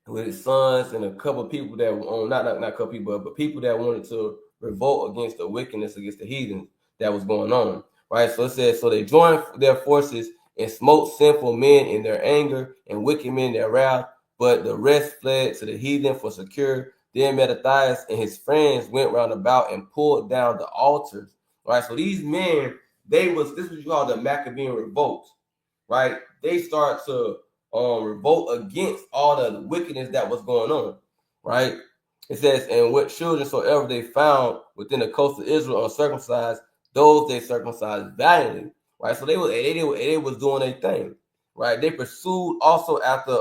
with his sons and a couple of people that not a couple people, but people that wanted to revolt against the wickedness against the heathen that was going on. Right. So it says, so they joined their forces and smote sinful men in their anger and wicked men in their wrath, but the rest fled to the heathen for secure. Then Mattathias and his friends went round about and pulled down the altars. Right. So these men, this was you call the Maccabean revolt. Right. They start to revolt against all the wickedness that was going on, right? It says, and what children soever they found within the coast of Israel uncircumcised, those they circumcised valiantly, right? So they was doing their thing, right? They pursued also after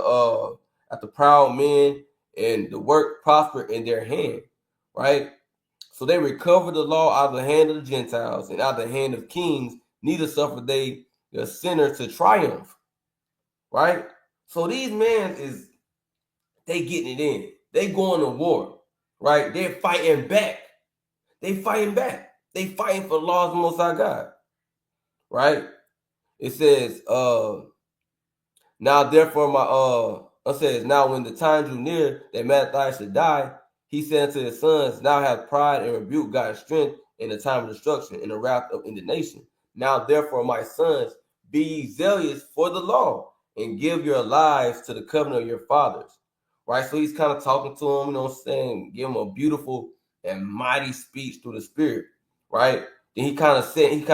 proud men, and the work prospered in their hand, right? So they recovered the law out of the hand of the Gentiles and out of the hand of kings, neither suffered they the sinner to triumph, right? So these men they getting it in. They going to war, right? They're fighting back. They fighting for the laws of the Most High God, right? It says, now therefore it says, now when the time drew near that Mattathias should die, he said unto his sons, now have pride and rebuke God's strength in the time of destruction, in the wrath of indignation. Now therefore, my sons, be ye zealous for the law, and give your lives to the covenant of your fathers. Right? So he's kind of talking to them, you know what I'm saying? Give him a beautiful and mighty speech through the Spirit. Right? Then he kind of setting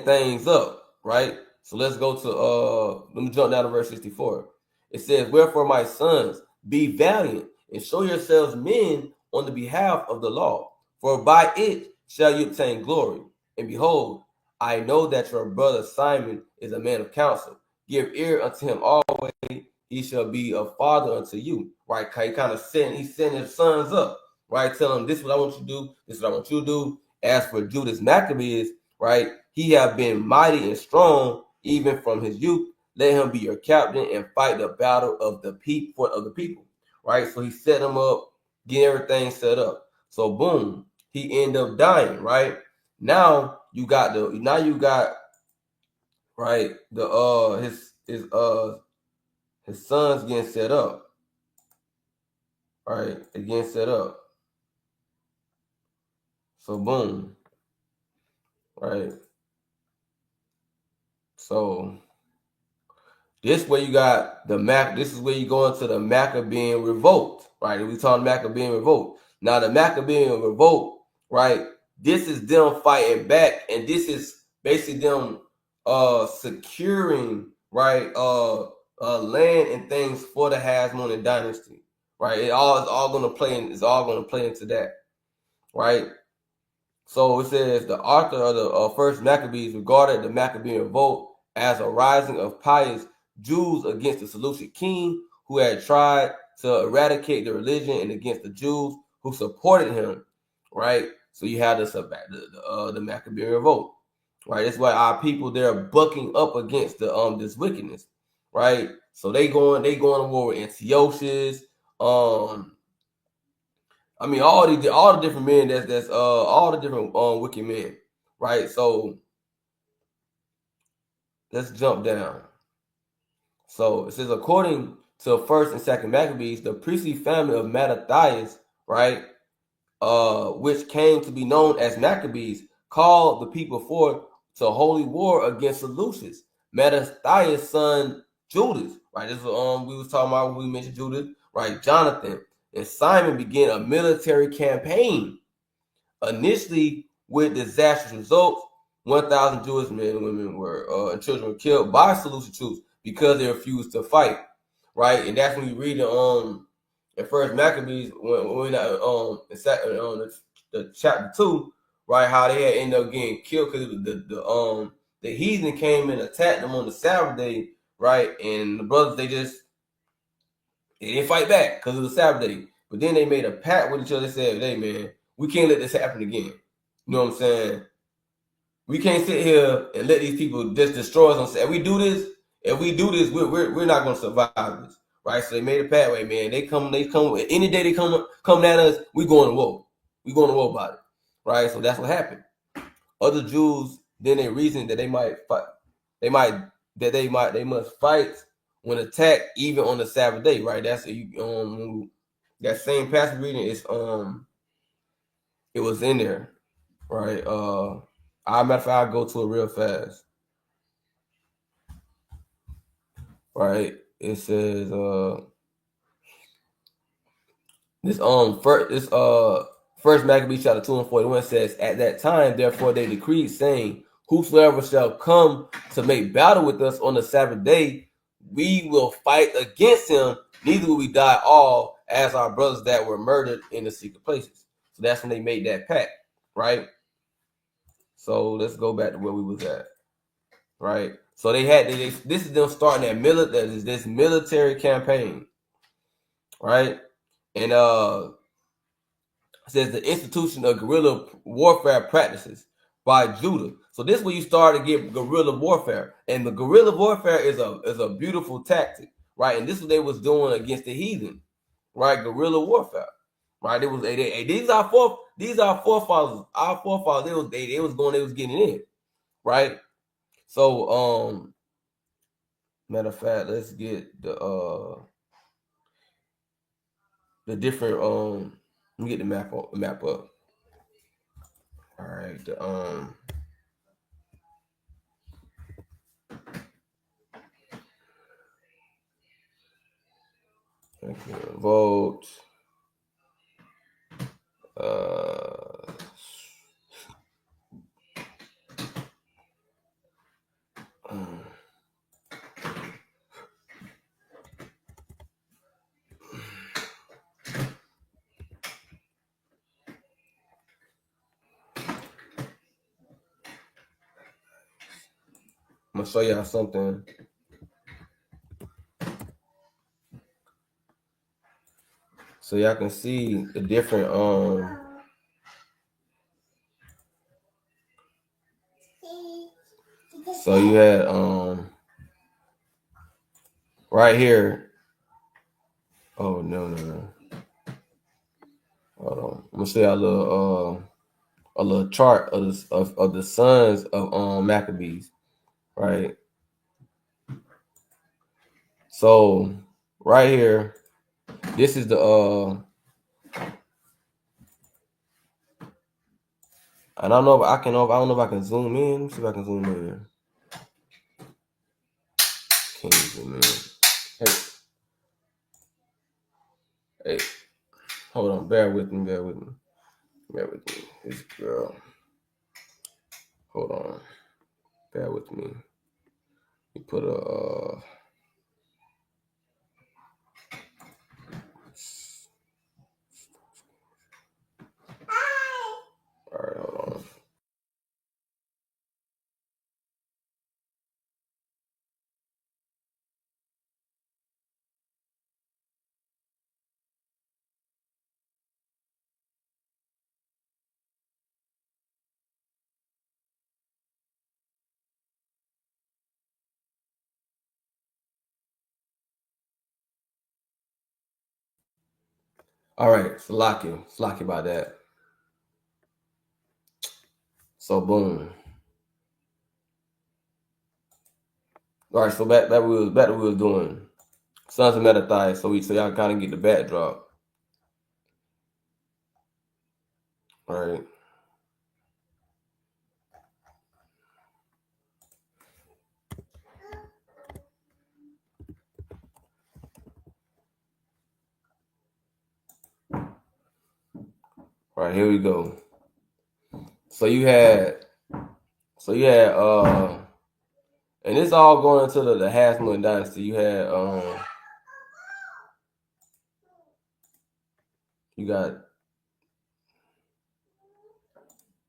things up, right? So let's go to let me jump down to verse 64. It says, wherefore, my sons, be valiant and show yourselves men on the behalf of the law, for by it shall you obtain glory. And behold, I know that your brother Simon is a man of counsel. Give ear unto him always, way, he shall be a father unto you. Right? He kind of sent his sons up. Right? Tell him, this is what I want you to do. This is what I want you to do. As for Judas Maccabees, right? He have been mighty and strong even from his youth. Let him be your captain and fight the battle of the people. Right? So he set him up, get everything set up. So boom, he ended up dying. Right? Now you got right the his sons getting set up. Right? Again set up. So boom. Right? So this way you got this is where you go into the Maccabean revolt, right? We talking Maccabean revolt. Now the Maccabean revolt, right? This is them fighting back, and this is basically them securing, right, land and things for the Hasmonean dynasty. Right? It's all gonna play into that, right? So it says the author of the first Maccabees regarded the Maccabean revolt as a rising of pious Jews against the Seleucid king who had tried to eradicate the religion and against the Jews who supported him. Right? So you have the Maccabean revolt. Right? That's why our people they're bucking up against the this wickedness. Right? So they going to war with Antiochus. I mean, all the different men. That's all the different wicked men, right? So let's jump down. So it says, according to First and Second Maccabees, the priestly family of Mattathias, right, which came to be known as Maccabees, called the people forth to holy war against Seleucus. Mattathias' son Judas, right? This is we was talking about when we mentioned Judas, right? Jonathan and Simon began a military campaign. Initially, with disastrous results, 1,000 Jewish men and women and children were killed by Seleucid troops because they refused to fight, right? And that's when you read in First Maccabees when the chapter 2, right? How they had ended up getting killed because the heathen came and attacked them on the Sabbath day, right? And the brothers they didn't fight back because it was Sabbath day. But then they made a pact with each other. They said, "Hey man, we can't let this happen again." You know what I'm saying? We can't sit here and let these people just destroy us. If we do this, we're not gonna survive this, right? So they made a pact. Way, man. They come. Any day they come at us, we going to war. We going to war about it, right? So that's what happened. Other Jews then they reasoned that they might fight. They must fight when attacked, even on the Sabbath day, right? That's that same passage reading is it was in there, right? Matter of fact, I'll go to it real fast. Right? It says first Maccabees chapter 2 and 41 says, at that time, therefore they decreed, saying, whosoever shall come to make battle with us on the Sabbath day, we will fight against him, neither will we die all as our brothers that were murdered in the secret places. So that's when they made that pact, right? So let's go back to where we was at, right? So this is them starting this military campaign, right? And it says the institution of guerrilla warfare practices by Judah. So this is where you start to get guerrilla warfare, and the guerrilla warfare is a beautiful tactic, right? And this is what they was doing against the heathen, right? Guerrilla warfare, right? It was these are forefathers. Our forefathers they was getting in, right? So matter of fact, let's get the different let me get the map up. All right, vote. I'm gonna show y'all something. so y'all can see the different so you had right here. Oh no. Hold on. I'm gonna show y'all a little chart of the sons of Maccabees, right? So right here, this is the and I don't know if I don't know if I can zoom in. Let me see if I can zoom in. Can't zoom in. Hey, hold on, bear with me. This girl. Hold on. Bear with me. You put a all right, hold on. All right, Salaki about that. So boom. All right, so back to what we was doing. Sons of Methathai, so y'all kind of get the backdrop. All right. All right, here we go. So you had and it's all going into the Hasmonean Dynasty. You had you got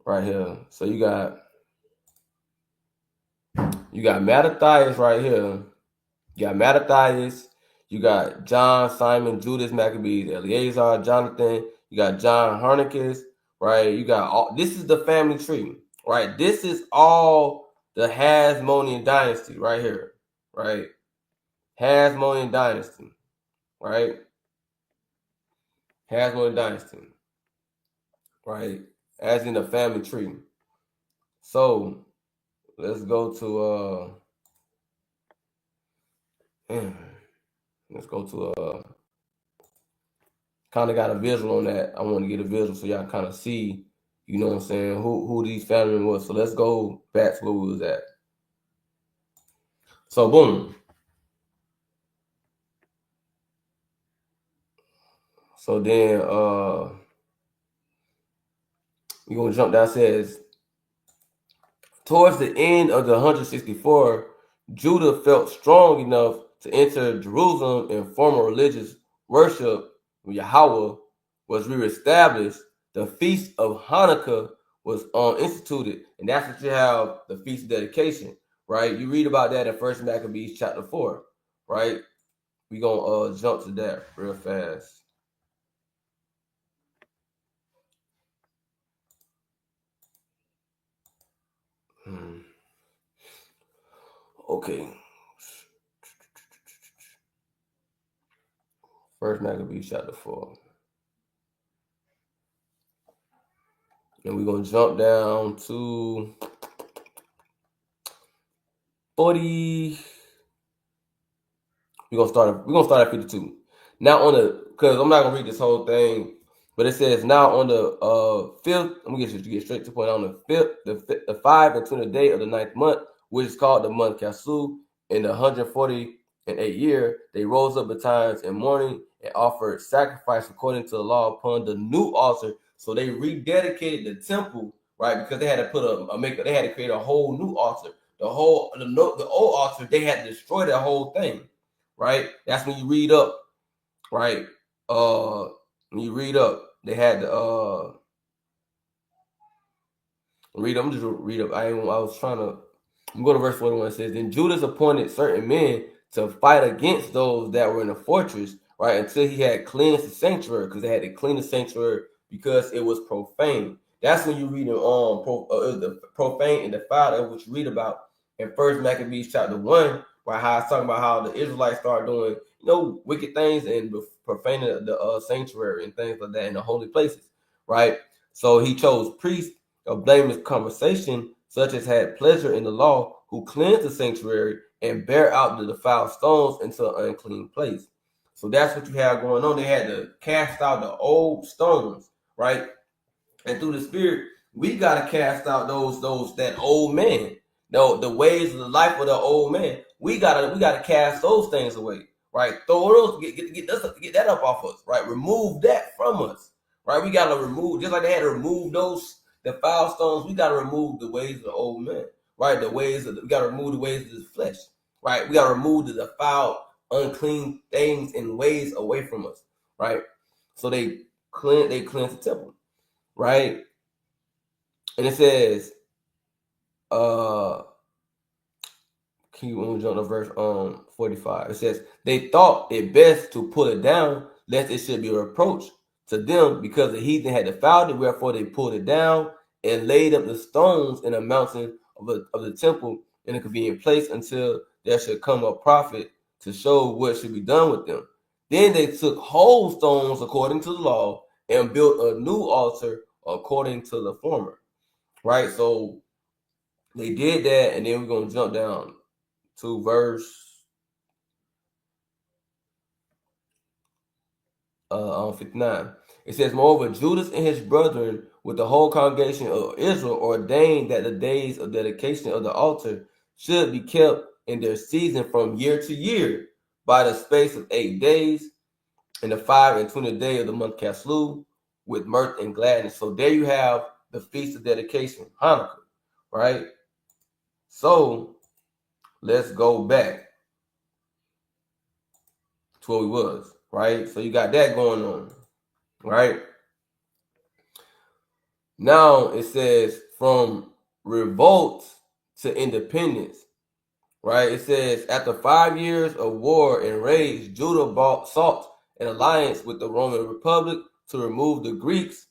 right here. So you got Mattathias right here. You got Mattathias. You got John, Simon, Judas, Maccabees, Eleazar, Jonathan. You got John Hyrnicus, right? You got all. This is the family tree, right? This is all the Hasmonean dynasty right here, right? Hasmonean dynasty, right? Hasmonean dynasty, right? As in the family tree. So let's go to let's go to kind of got a visual on that. I want to get a visual so y'all kind of see, you know what I'm saying, who these family members was. So let's go back to where we was at. So boom. So then we're gonna jump down. It says towards the end of the 164, Judah felt strong enough to enter Jerusalem and formal religious worship when Yahweh was reestablished. The feast of Hanukkah was instituted, and that's what you have, the feast of dedication, right? You read about that in First Maccabees chapter 4, right? We're gonna jump to that real fast. Okay. First Maccabees chapter 4. And we're gonna jump down to 40. We're gonna start at 52. Now on the, because I'm not gonna read this whole thing, but it says now on the fifth. Let me get straight to the point. On the fifth, the 5 and 20 day of the 9th month, which is called the month Kasu, in the 148 year, they rose up betimes in morning and offered sacrifice according to the law upon the new altar. So they rededicated the temple, right? Because they had to put they had to create a whole new altar. The old altar, they had to destroy that whole thing, right? That's when you read up, right? When you read up, they had to read up. I'm just read up. I was trying to. I'm going to verse 41. It says, then Judas appointed certain men to fight against those that were in the fortress, right? Until he had cleansed the sanctuary, because they had to clean the sanctuary because it was profane. That's when you read the profane and defiled, which you read about in First Maccabees chapter 1, right? How it's talking about how the Israelites started doing, wicked things and profaning the sanctuary and things like that in the holy places, right? So he chose priests of blameless conversation, such as had pleasure in the law, who cleansed the sanctuary and bear out the defiled stones into an unclean place. So that's what you have going on. They had to cast out the old stones, right? And through the Spirit, we gotta cast out that old man. No, the ways of the life of the old man. We gotta cast those things away, right? Throw those, get that up off us, right? Remove that from us, right? We gotta remove, just like they had to remove the foul stones. We gotta remove the ways of the old man, right? We gotta remove the ways of the flesh, right? We gotta remove the defiled, unclean things and ways away from us, right? So they cleanse the temple, right? And it says, can you jump to verse 45? It says, they thought it best to pull it down, lest it should be a reproach to them, because the heathen had defiled it, wherefore they pulled it down and laid up the stones in a mountain of the temple in a convenient place, until there should come a prophet to show what should be done with them. Then they took whole stones according to the law and built a new altar according to the former, right? So they did that, and then we're going to jump down to verse 59. It says, moreover, Judas and his brethren with the whole congregation of Israel ordained that the days of dedication of the altar should be kept in their season from year to year by the space of 8 days, in the 25th day of the month Caslu, with mirth and gladness. So there you have the feast of dedication, Hanukkah, right? So let's go back to where we was, right? So you got that going on, right? Now it says from revolt to independence, right? It says after 5 years of war and rage, Judah sought an alliance with the Roman Republic to remove the Greeks.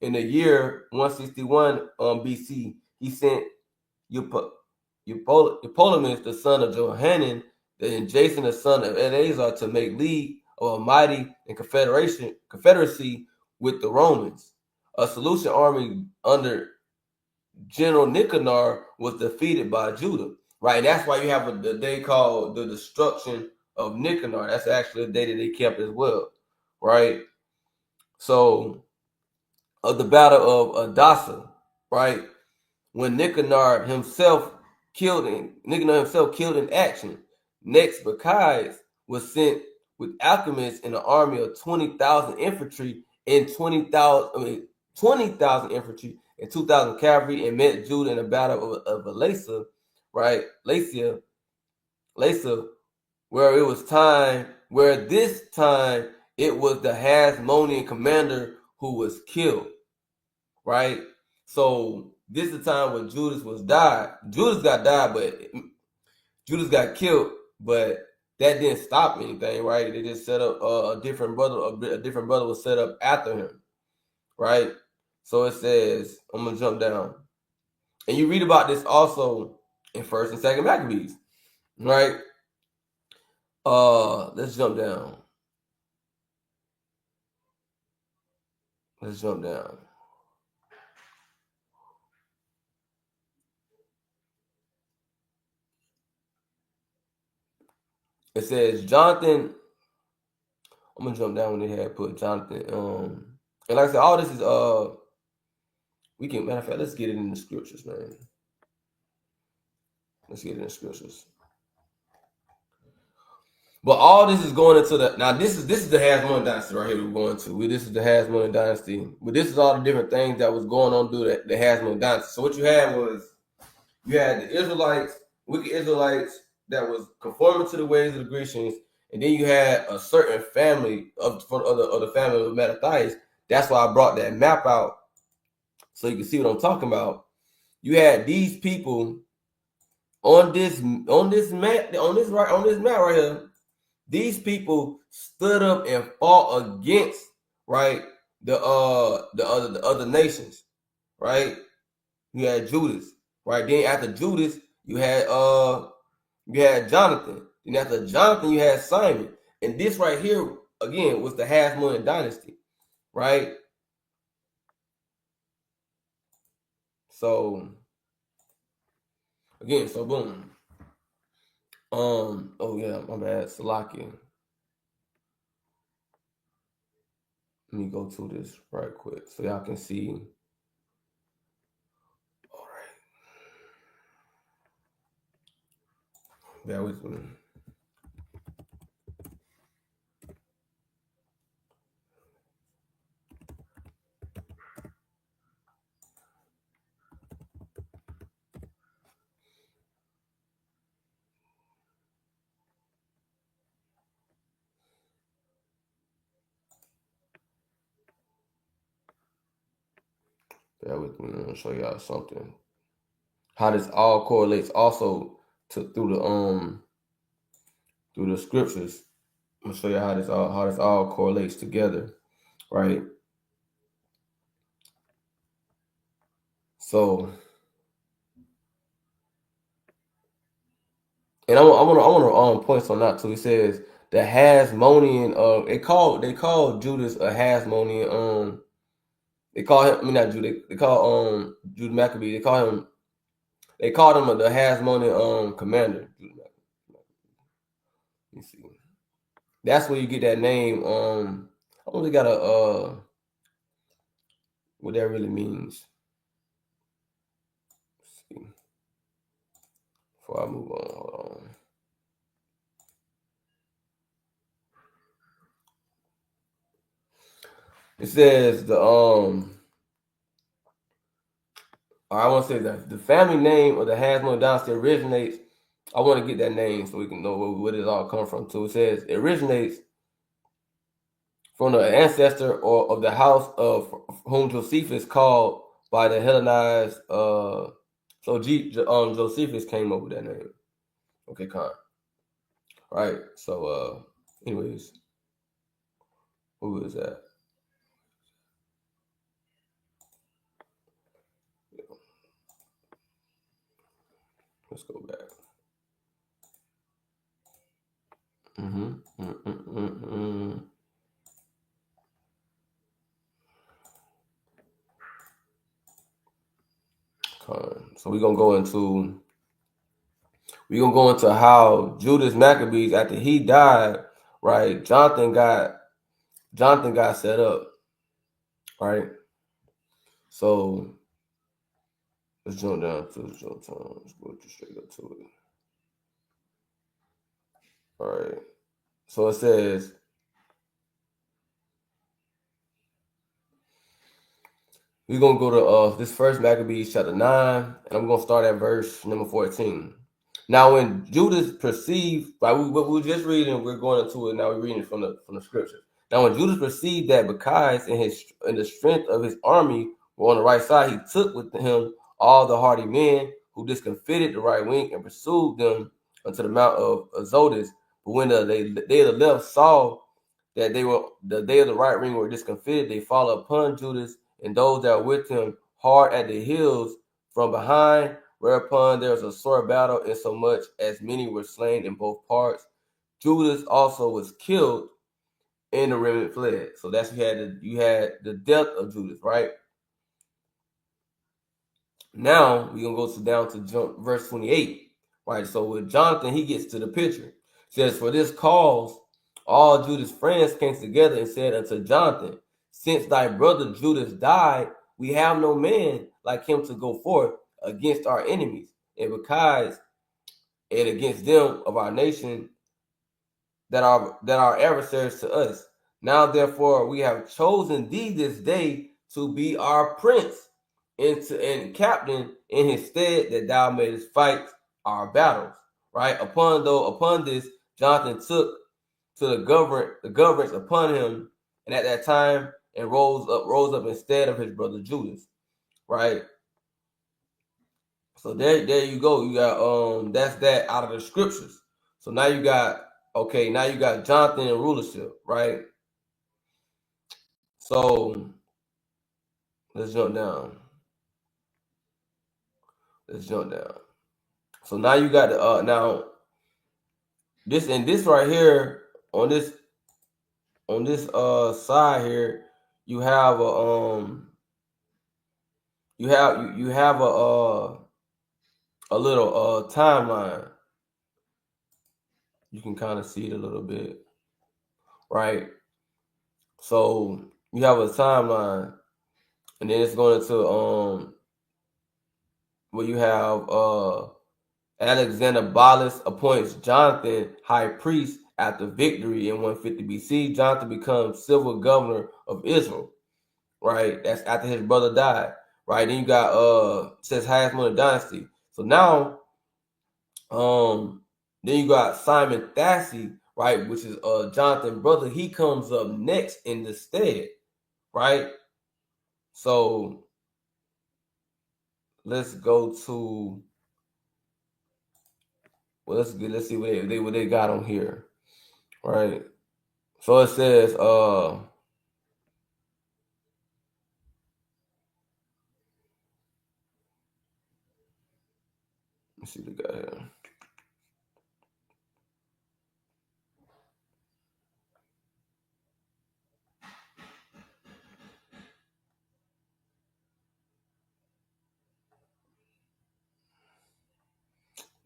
In the year 161 BC, he sent Eupolemus, the son of Johanan, and Jason, the son of Eleazar, to make league of a mighty and confederacy with the Romans. A Seleucid army under General Nicanor was defeated by Judah, right? And that's why you have the day called the destruction of Nicanor. That's actually a day that they kept as well, right? So, of the battle of Adasa, right? When Nicanor himself killed in action. Next, Maccabees was sent with alchemists in an army of 20,000 infantry and 20,000 infantry and 2,000 cavalry, and met Judah in the battle of Ahlayah, right? Ahlayah, where this time it was the Hasmonean commander who was killed, right? So this is the time when Judas got killed, but that didn't stop anything, right? They just set up a different brother was set up after him, right? So it says, I'm gonna jump down, and you read about this also in First and Second Maccabees, right? Let's jump down. It says Jonathan. I'm gonna jump down when they had put Jonathan. And like I said, all this is we can, matter of fact, let's get it in the scriptures, man. Let's get it in the scriptures. But all this is going into this is the Hasmonean dynasty right here we're going to. This is the Hasmonean dynasty. But this is all the different things that was going on through the Hasmonean dynasty. So what you had the Israelites, wicked Israelites that was conforming to the ways of the Grecians, and then you had a certain family of the family of Mattathias. That's why I brought that map out so you can see what I'm talking about. You had these people on this map right here. these people stood up and fought against, right, the other nations, right? You had Judas, right? Then after Judas, you had Jonathan. Then after Jonathan, you had Simon. And this right here, again, was the Hasmonean dynasty, right? So again, so boom. Oh yeah, my bad, Salakia. Let me go to this right quick so y'all can see. All right. Bear with me. Bear with me. I'm gonna show y'all something. How this all correlates also through the scriptures. I'm gonna show you how this all correlates together, right? So, and I want to point on that too. He says the Hasmonean. They call Judas a Hasmonean. They call him. I mean not Judas. They call Judas Maccabee. They called him the Hasmonean commander. Let me see. That's where you get that name. I only got a what that really means. Let's see. Before I move on, hold on. It says I want to say that the family name of the Hasmonean dynasty originates. I want to get that name so we can know where it all come from too. It says it originates from the ancestor or of the house of whom Josephus called by the Hellenized. Josephus came up with that name. Okay, Con. Right. So, anyways, who is that? Let's go back. So we're gonna go into how Judas Maccabees, after he died, right? Jonathan got set up, right? So let's jump down to the jump time. Let's go straight up to it. All right. So it says, we're going to go to this first Maccabees chapter 9, and I'm going to start at verse number 14. Now, when Judas perceived, like we were just reading, we're going into it now. We're reading from the scriptures. Now, when Judas perceived that Bacchus and the strength of his army were on the right side, he took with him all the hardy men who discomfited the right wing and pursued them unto the mount of Azotus. But when they of the left saw that the day of the right wing were discomfited, they followed upon Judas and those that were with him hard at the heels from behind, whereupon there was a sore battle, insomuch as many were slain in both parts. Judas also was killed, and the remnant fled. So that's you had the death of Judas, right? Now we're gonna go down to verse 28, right? So with Jonathan, he gets to the picture. It says, for this cause all Judas' friends came together and said unto Jonathan, since thy brother Judas died, we have no man like him to go forth against our enemies, and because and against them of our nation that are adversaries to us. Now therefore we have chosen thee this day to be our prince and captain in his stead, that thou mayest fight our battles. Right? Upon this, Jonathan took to the governance upon him, and at that time and rose up instead of his brother Judas. Right? So there you go. You got that's that out of the scriptures. So now you got Okay, now you got Jonathan in rulership, right? So let's jump down. So now you got the now this and this right here on this side here, you have a you have a little timeline. You can kind of see it a little bit, right? So you have a timeline, and then it's going to where you have Alexander Bolus appoints Jonathan high priest after victory in 150 BC. Jonathan becomes civil governor of Israel, right? That's after his brother died, right? Then you got says Hasmonean Dynasty. So now then you got Simon Thassi, right, which is Jonathan's brother. He comes up next in the stead, right? So let's go to let's see what they got on here, right? So it says let's see what they got here.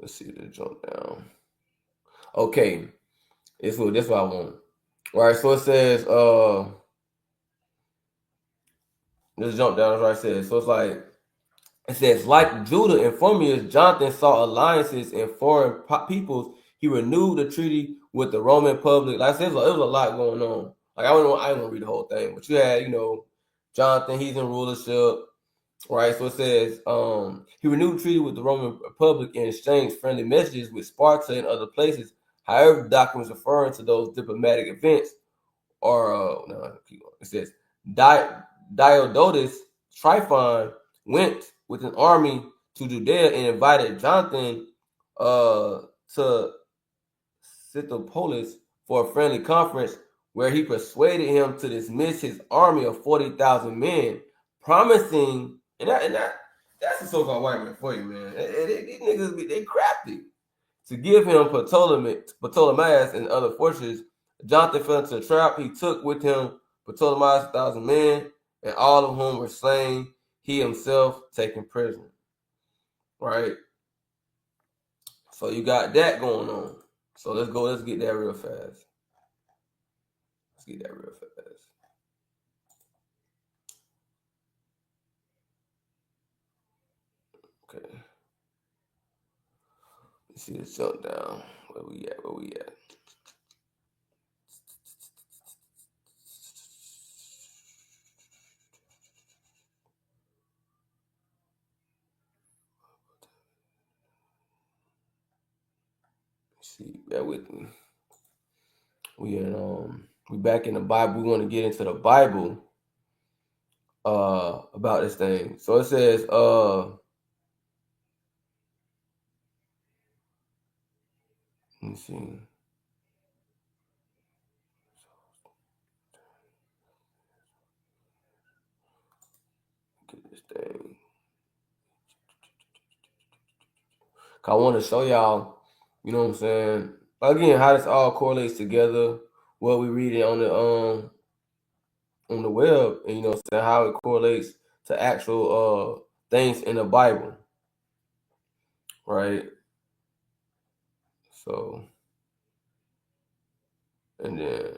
Let's see the jump down. Okay, this what I want. All right, so it says let's jump down. That's what I said. So it's like it says, like Judah in former years, Jonathan saw alliances in foreign peoples. He renewed the treaty with the Roman public. Like I said, it was a lot going on. Like I don't want to read the whole thing, but you had, Jonathan. He's in rulership. Right, so it says he renewed the treaty with the Roman Republic and exchanged friendly messages with Sparta and other places. However, documents referring to those diplomatic events are it says Diodotus Tryphon went with an army to Judea and invited Jonathan to Scythopolis for a friendly conference where he persuaded him to dismiss his army of 40,000 men, promising. And that's the so-called white man for you, man. These niggas, they crafty. To give him Ptolemaeus and other forces, Jonathan fell into a trap. He took with him Ptolemaeus 1,000 men, and all of whom were slain, he himself taken prisoner. Right? So you got that going on. So let's get that real fast. Okay. Let's see this jump down. Where we at? See, bear with me. We back in the Bible. We want to get into the Bible about this thing. So it says let me see. Get this thing. I want to show y'all, you know what I'm saying? Again, how this all correlates together, what we read it on the web, and how it correlates to actual things in the Bible. Right? So and then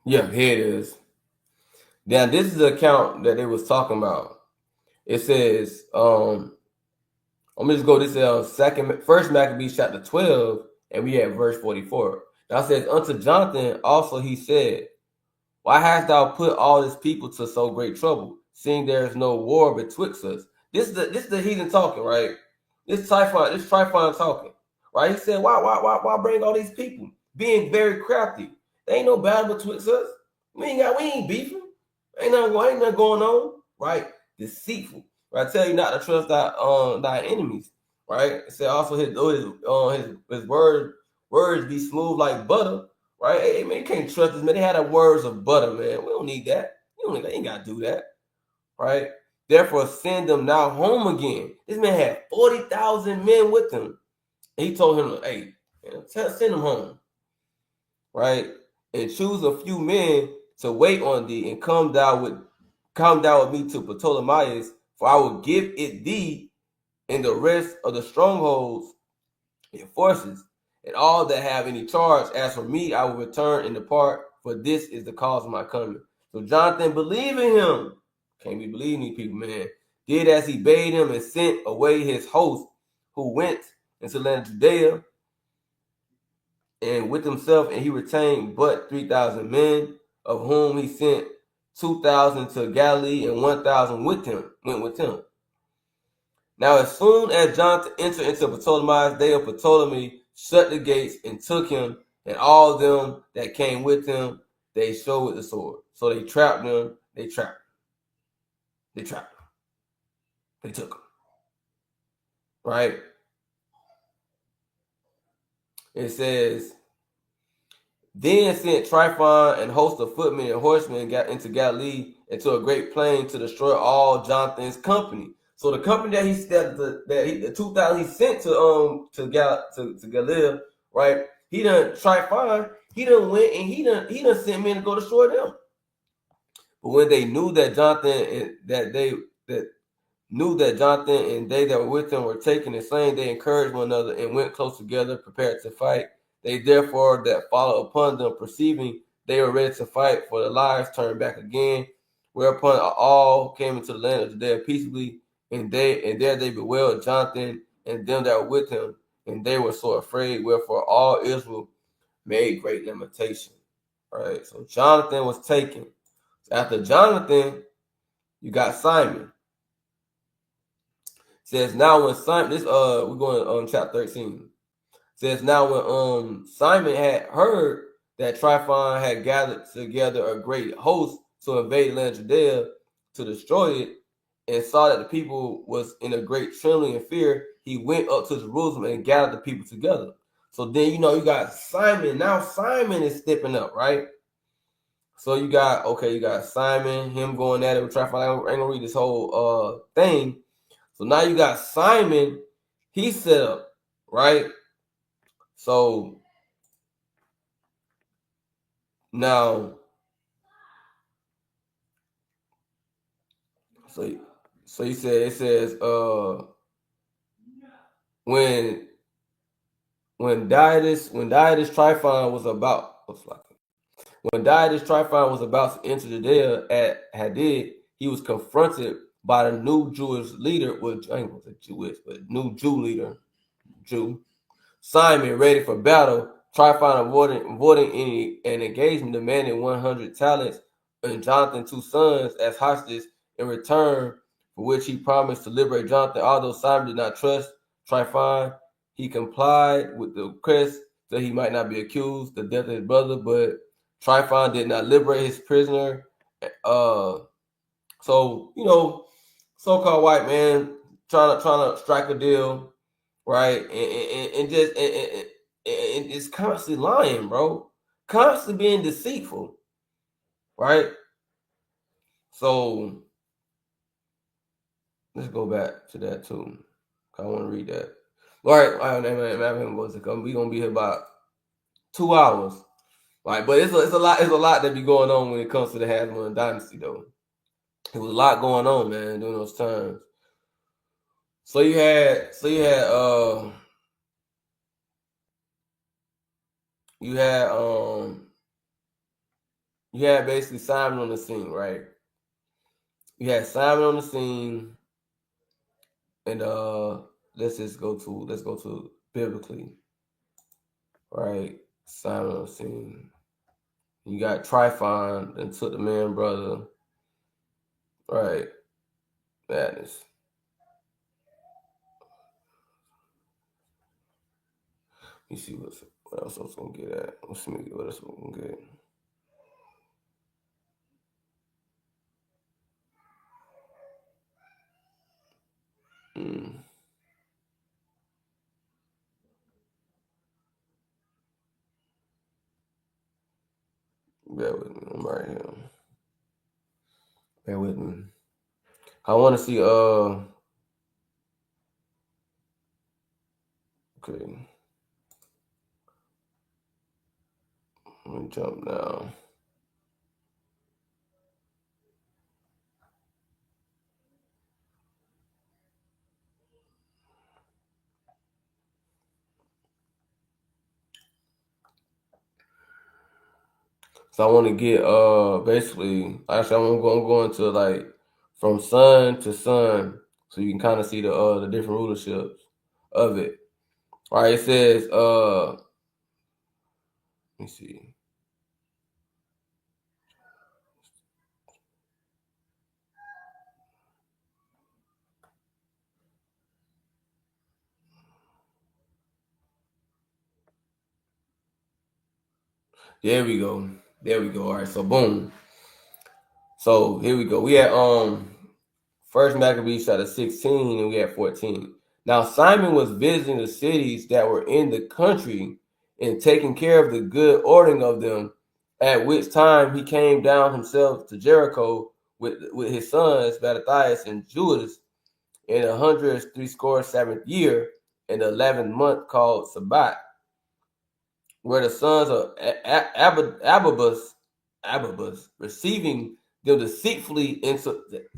yeah, here it is. Now this is the account that they was talking about. It says, I'm gonna just go this first Maccabees chapter 12, and we at verse 44. Now it says, unto Jonathan also he said, why hast thou put all this people to so great trouble, seeing there is no war betwixt us? This is the heathen talking, right? This Tryphon talking, right? He said, why bring all these people? Being very crafty. There ain't no battle betwixt us. We ain't beefing. Ain't nothing going on, right? Deceitful. But I tell you not to trust thy enemies, right? It said also his words be smooth like butter, right? Hey man, you can't trust this man. They had the words of butter, man. We don't need that. They ain't gotta do that, right? Therefore, send them now home again. This man had 40,000 men with him. He told him, hey, man, send them home, right? And choose a few men to wait on thee and come down with me to Ptolemaeus, for I will give it thee and the rest of the strongholds and forces, and all that have any charge. As for me, I will return and depart, for this is the cause of my coming. So Jonathan believed in him. Can't be believing these people, man. Did as he bade him and sent away his host, who went into the land of Judea and with himself, and he retained but 3,000 men, of whom he sent 2,000 to Galilee, and 1,000 went with him. Now, as soon as Jonathan entered into Ptolemy, they of Ptolemy shut the gates and took him, and all them that came with him, they showed with the sword. So they trapped them, they trapped them, they took them. Right? It says, then sent Tryphon and host of footmen and horsemen into Galilee and to a great plain to destroy all Jonathan's company. So the company that the 2,000 he sent to Galilee, right? He done Tryphon. He done went and he done sent men to go destroy them. But when they knew that Jonathan and they that were with him were taken and slain, they encouraged one another and went close together, prepared to fight. They therefore that followed upon them, perceiving they were ready to fight for their lives, turned back again. Whereupon all came into the land of Judea peaceably, and there they bewailed Jonathan and them that were with him, and they were so afraid. Wherefore all Israel made great lamentation. All right, so Jonathan was taken. After Jonathan, you got Simon. Says now when Simon, we're going on chapter 13. Says now when Simon had heard that Tryphon had gathered together a great host to invade the land of Judea to destroy it, and saw that the people was in a great trembling and fear, he went up to Jerusalem and gathered the people together. So then you got Simon. Now Simon is stepping up, right? So you got Simon, him going at it with Tryphon. I ain't gonna read this whole thing. So now you got Simon, he set up, right? So now, so he said, it says, when Diotis Tryphon was about, when Diotis Tryphon was about to enter Judea at Hadid, he was confronted by the new Jewish leader, which I ain't gonna say Jewish, but new Jew leader, Simon, ready for battle. Tryphon avoiding an engagement, demanded 100 talents and Jonathan 2 sons as hostages in return, for which he promised to liberate Jonathan. Although Simon did not trust Tryphon, he complied with the request that he might not be accused the death of his brother, but Tryphon did not liberate his prisoner. So so-called white man trying to strike a deal, right? And it's constantly lying, bro. Constantly being deceitful, right? So let's go back to that too. I want to read that. All right, we're gonna be here about 2 hours. Right, but it's a lot that be going on when it comes to the Hasmonean Dynasty, though. There was a lot going on, man, during those times. So you had basically Simon on the scene, right? You had Simon on the scene, and let's go to biblically, right? Simon on the scene. You got Tryphon and took the man brother, right? Madness. You see what else I was gonna get at? Let's see what else we're gonna get. Bear with me. I'm right here. Bear with me. I want to see. Okay. Let me jump down. So I want to get basically. Actually, I'm going to like from sun to sun, so you can kind of see the different rulerships of it. All right. It says let me see. There we go. There we go. All right. So boom. So here we go. We had first Maccabees chapter 16 and we had 14. Now Simon was visiting the cities that were in the country and taking care of the good ordering of them, at which time he came down himself to Jericho with his sons Mattathias and Judas in 167th year in the 11th month called Shabbat, where the sons of Ababus receiving them deceitfully into it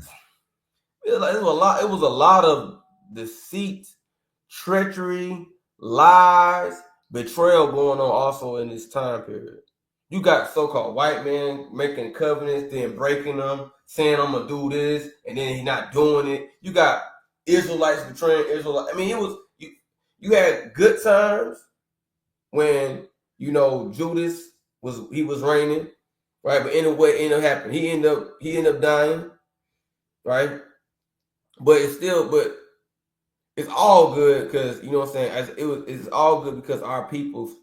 was a lot of deceit, treachery, lies, betrayal going on also in this time period. You got so-called white men making covenants, then breaking them, saying I'm gonna do this, and then he's not doing it. You got Israelites betraying Israelites. I mean, it was you had good times when Judas was reigning, right? But in a way, it ended up happening. He ended up dying, right? But it's all good because you know what I'm saying. It's all good because our people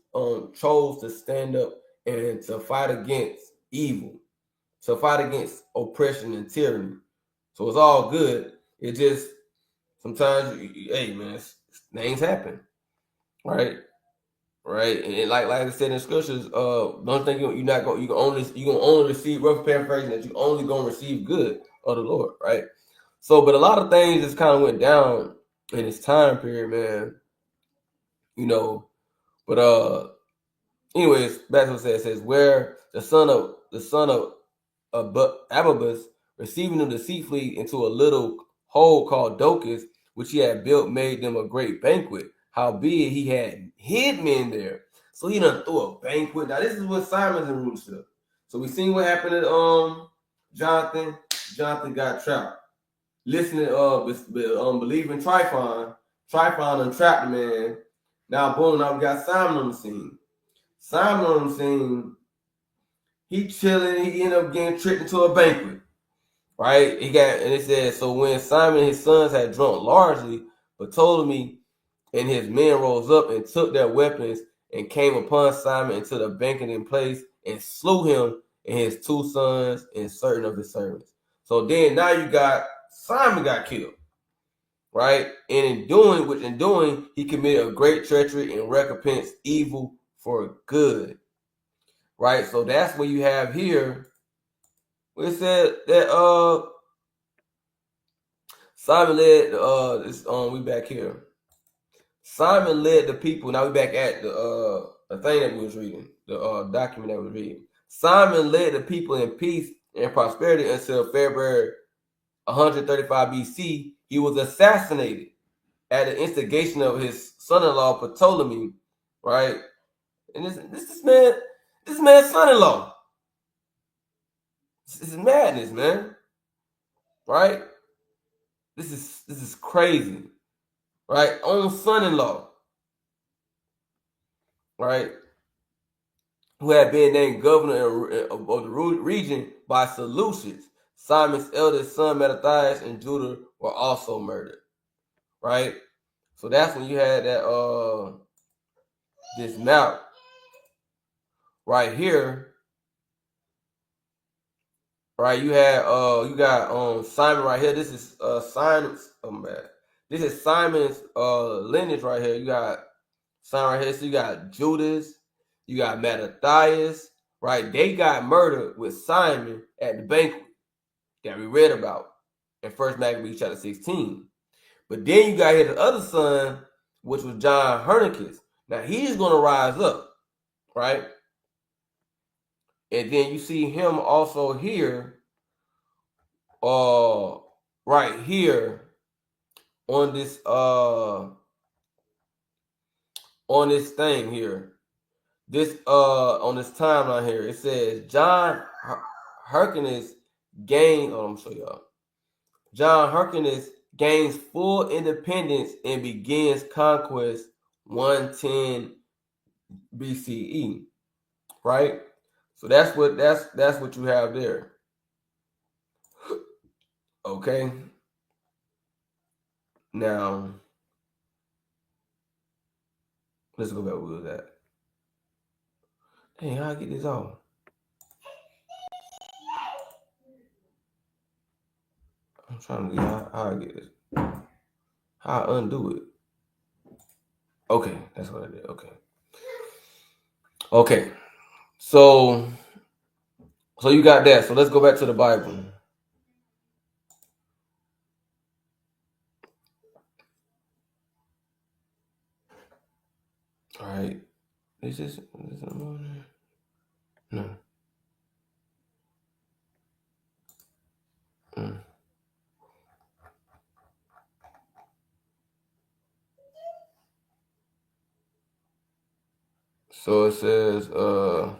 chose to stand up and to fight against evil, to fight against oppression and tyranny. So it's all good. It just sometimes, hey man, things happen, right? Right, and like I said in the scriptures, don't think you're not going. You gonna only receive, rough paraphrasing, that you only gonna receive good of the Lord, right? So, but a lot of things just kind of went down in this time period, man. You know, but anyways, back to what it says where the son of Ababus, receiving them deceitfully into a little hole called Docus, which he had built, made them a great banquet. Howbeit he had hid men there. So he done threw a banquet. Now this is what Simon's in rulership. So we seen what happened to Jonathan. Jonathan got trapped. Listening believing Tryphon. Tryphon untrapped the man. Now boom, now we got Simon on the scene. Simon on the scene, he chilling, he ended up getting tricked into a banquet. Right? And it says, so when Simon and his sons had drunk largely, but told me, and his men rose up and took their weapons and came upon Simon into the banqueting place and slew him and his two sons and certain of his servants. So then now you got Simon got killed. Right? And in doing, he committed a great treachery and recompensed evil for good. Right? So that's what you have here. It said that Simon led we back here. Simon led the people. Now we back at the thing that we was reading, the document that we was reading. Simon led the people in peace and prosperity until February 135 BC. He was assassinated at the instigation of his son-in-law Ptolemy, right? And this man's son-in-law. This is madness, man. Right? This is crazy. Right? Own son-in-law. Right? Who had been named governor of the region by Seleucus. Simon's eldest son Mattathias and Judah were also murdered. Right? So that's when you had that this map right here. Right, you got Simon right here. This is Simon. Oh man, this is Simon's lineage right here. You got Simon right here. So you got Judas, you got Mattathias, right? They got murdered with Simon at the banquet that we read about in 1 Maccabees chapter 16. But then you got here the other son, which was John Hernicus. Now he's going to rise up, right? And then you see him also here, right here on this thing here. This on this timeline here, it says John Hyrcanus gained. Oh, I'm gonna show y'all. John Hyrcanus gains full independence and begins conquest 110 BCE. Right? So that's what you have there. Okay. Now let's go back where we was at. Hey, how I get this off? I'm trying to get how I get this. How I undo it. Okay, that's what I did. Okay. So you got that. So let's go back to the Bible. All right. Is this the morning? No. So it says, hold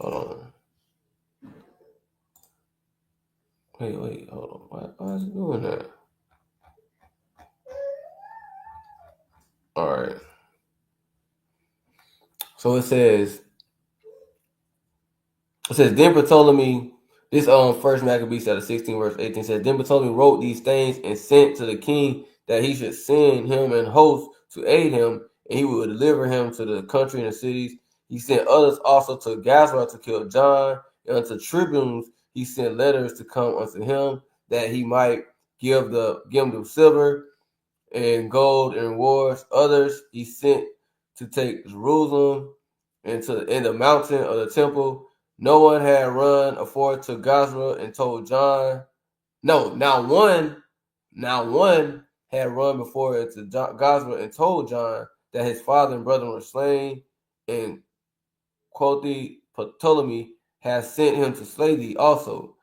on. Wait, hold on. Why is it doing that? All right. So it says, then Ptolemy, this first Maccabees chapter 16 verse 18 says, then Ptolemy wrote these things and sent to the king that he should send him and hosts to aid him, and he would deliver him to the country and the cities. He sent others also to Gaza to kill John, and unto tribunes he sent letters to come unto him, that he might give them silver and gold and rewards. Others he sent to take Jerusalem and in the mountain of the temple. No one had run afore to Gaza and told John. No, now one had run before to Gaza and told John that his father and brother were slain, and quoth Ptolemy has sent him to slay thee also.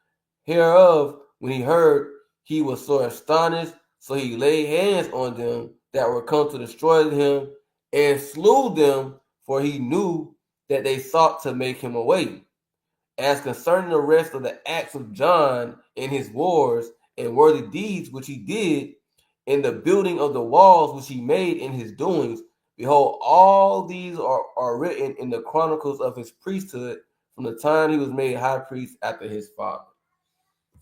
Hereof, when he heard, he was so astonished, so he laid hands on them that were come to destroy him, and slew them, for he knew that they sought to make him away. As concerning the rest of the acts of John in his wars and worthy deeds which he did, in the building of the walls which he made in his doings, behold, all these are written in the chronicles of his priesthood from the time he was made high priest after his father.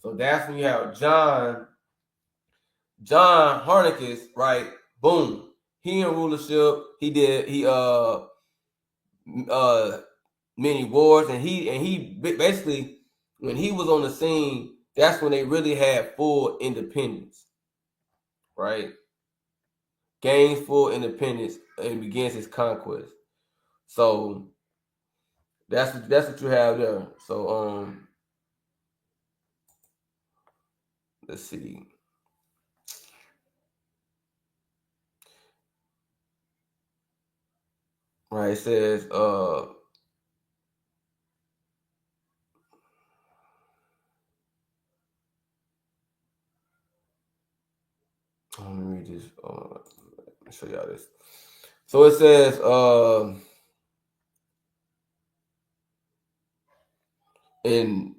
So that's when you have John Harnicus, right? Boom. He in rulership. He many wars, and he basically, when he was on the scene, that's when they really had full independence, right? Gains full independence and begins his conquest. So that's what you have there. So let's see. Right, it says let me read this. Let me show y'all this. So it says in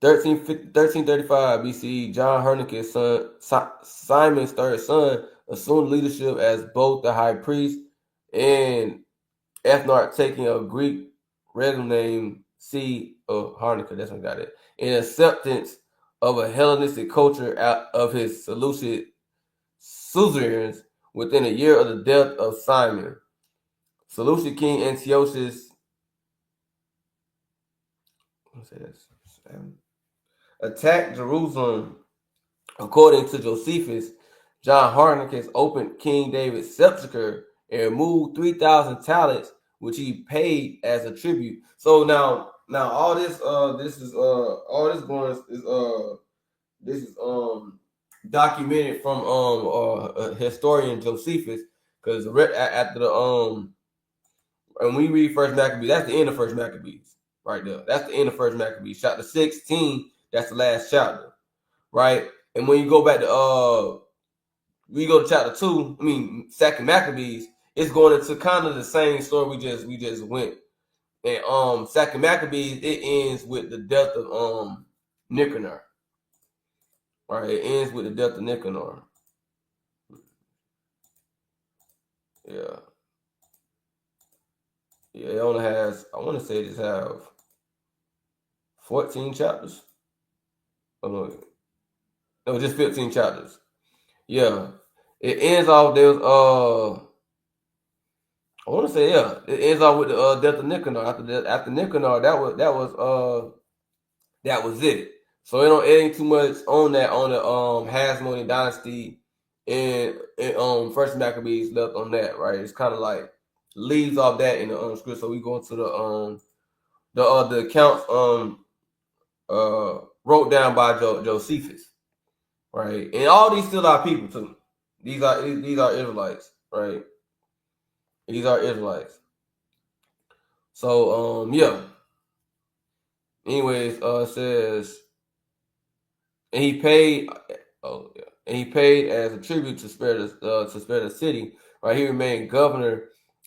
1335 BCE, John Hernicus' son, Simon's third son, assumed leadership as both the high priest and ethnarch, taking a Greek regular name C of Harnica. That's what I got it. In acceptance of a Hellenistic culture out of his Seleucid suzerains within a year of the death of Simon. Seleucid king Antiochus What's that? Attacked Jerusalem. According to Josephus, John Hardicus opened King David's sepulchre and removed 3,000 talents, which he paid as a tribute. So now all this all this going is this is documented from historian Josephus, because after the and when we read First Maccabees, that's the end of First Maccabees right there. That's the end of First Maccabees, chapter 16. That's the last chapter, right? And when you go back to we go to chapter 2, I mean Second Maccabees, it's going into kind of the same story we just went. And Second Maccabees, it ends with the death of Nicanor. Right? It ends with the death of Nicanor. Yeah. Yeah, it only has, I want to say it just have 14 chapters. Oh no, just 15 chapters. Yeah. It ends off, there's I want to say, yeah, it ends off with the death of Nicanor. After Nicanor, that was it. So it ain't too much on that on the Hasmonean Dynasty and First Maccabees left on that, right? It's kind of like leaves off that in the script. So we go into the accounts wrote down by Josephus, right? And all these still are people too. These are Israelites, right? These are Israelites. So yeah. Anyways, it says, and he paid. Oh yeah, and he paid as a tribute to spare the city. Right, he remained governor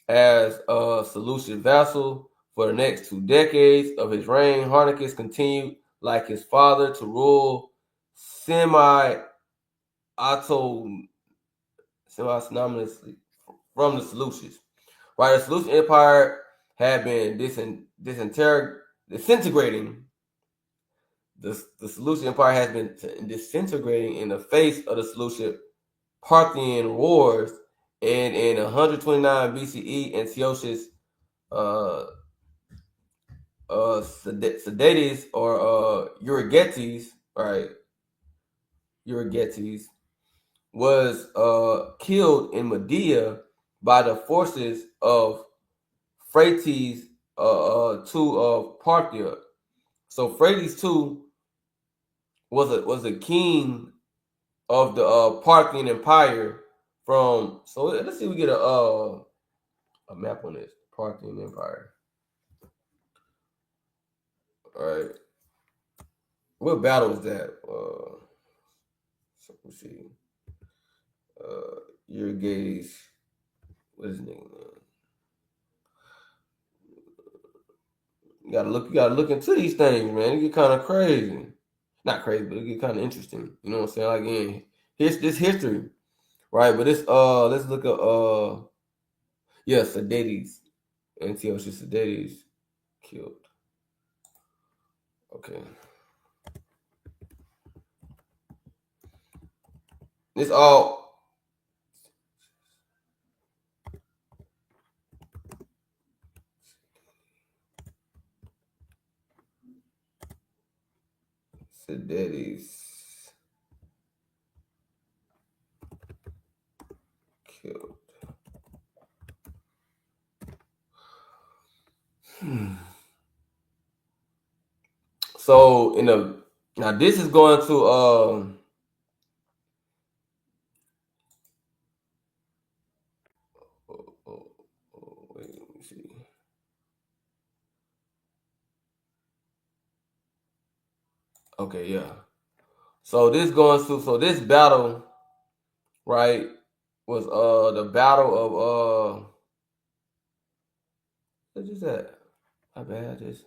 as a Seleucid vassal for the next 2 decades of his reign. Hardicus continued, like his father, to rule semi-autonomously from the Seleucids. Right, the Seleucid Empire had been disintegrating. The Seleucid Empire has been disintegrating in the face of the Seleucid Parthian wars, and in 129 BCE, Antiochus Sidetes or Euergetes, right? Euergetes was killed in Medea by the forces of Phraates II of Parthia. So Phraates II was a king of the Parthian Empire from. So let's see if we get a map on this Parthian Empire. All right, what battle was that? So let's see. Euergetes. What is his name? You gotta look into these things, man. It get kind of crazy. Not crazy, but it get kind of interesting. You know what I'm saying? Like, again, this history, right? But this let's look at yeah, Sidetes. Antiochus Sidetes killed. Okay. It's all Sidetes killed. So now this is going to wait, let me see. Okay, yeah. So this battle, right, was the battle of what is that? My bad, just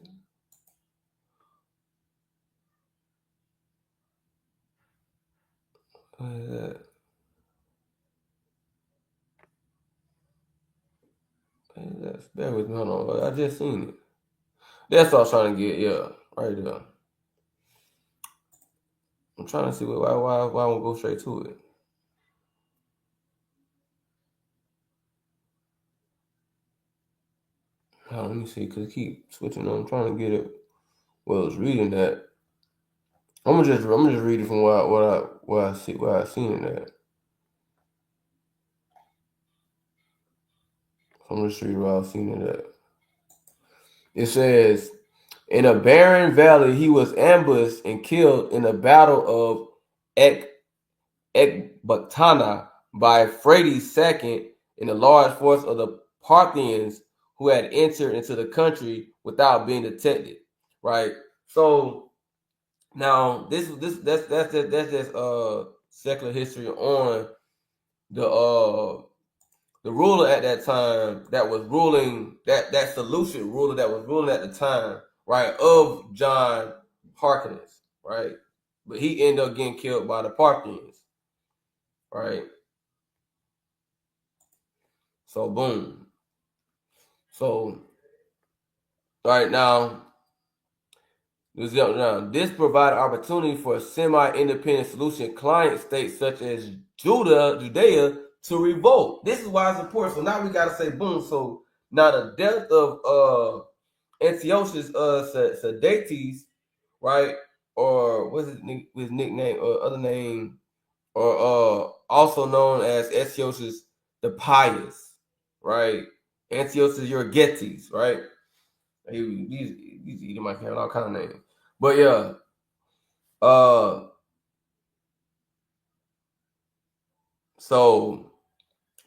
what is that? What is that? Bear with me, hold on. I just seen it. That's what I was trying to get, yeah, right there. I'm trying to see why I won't go straight to it. Let me see, because it keep switching on. I'm trying to get it. was reading that. I'm gonna just read it from what I seen in that. I'm gonna just read what I seen in that. It says, in a barren valley, he was ambushed and killed in a battle of Ecbatana by Phraates II and a large force of the Parthians who had entered into the country without being detected. Right. So now that's secular history on the ruler at that time that was ruling that solution ruler that was ruling at the time, right, of John Harkness, right? But he ended up getting killed by the Parthians, right? So boom. So right now, this provided opportunity for a semi-independent solution client states such as Judea to revolt. This is why it's important. So now we gotta say boom. So now the death of Antiochus Sedates, right? Or what's his nickname or other name, or also known as Antiochus the Pious, right? Antiochus Gettys, right? He might have all kind of names, but yeah. So,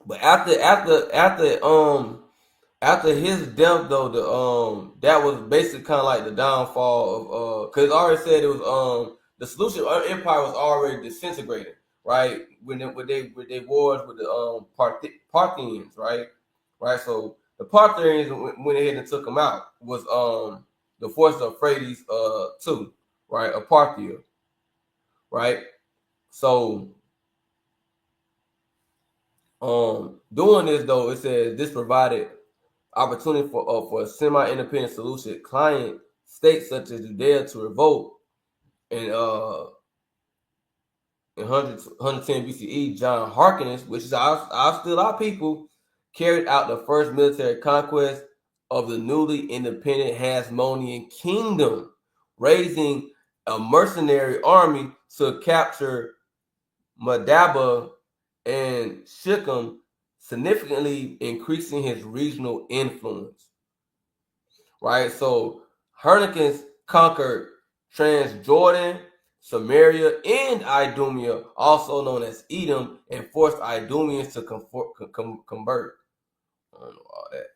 but after his death though, that was basically kind of like the downfall of because I already said it was the Seleucid Empire was already disintegrating, right? When they wars with the Parthians, right? So the Parthians went ahead and took them out was the force of Phraates II, right? Of Parthia, right? So doing this though, it says this provided opportunity for a semi-independent solution client states such as Judea to revolt in 110 BCE. John Harkness, which is still our people, carried out the first military conquest of the newly independent Hasmonean kingdom, raising a mercenary army to capture Madaba and Shechem, significantly increasing his regional influence. Right? So Hyrcanus conquered Transjordan, Samaria, and Idumea, also known as Edom, and forced Idumeans to convert. I don't know all that.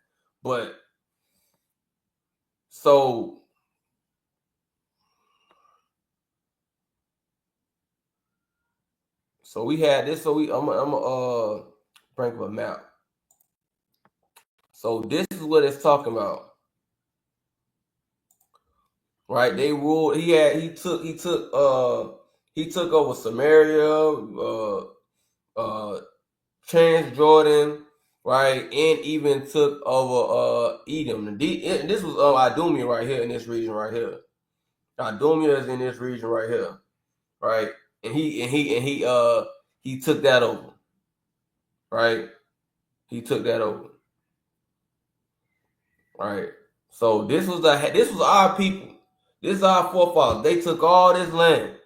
But so we had this. So I'm bring up a map. So this is what it's talking about. Right? They ruled. He took over Samaria, Transjordan, right, and even took over Edom. And this was Idumea right here in this region right here. Idumea is in this region right here, right? And he took that over, right? He took that over, right? So this was our people. This is our forefathers. They took all this land,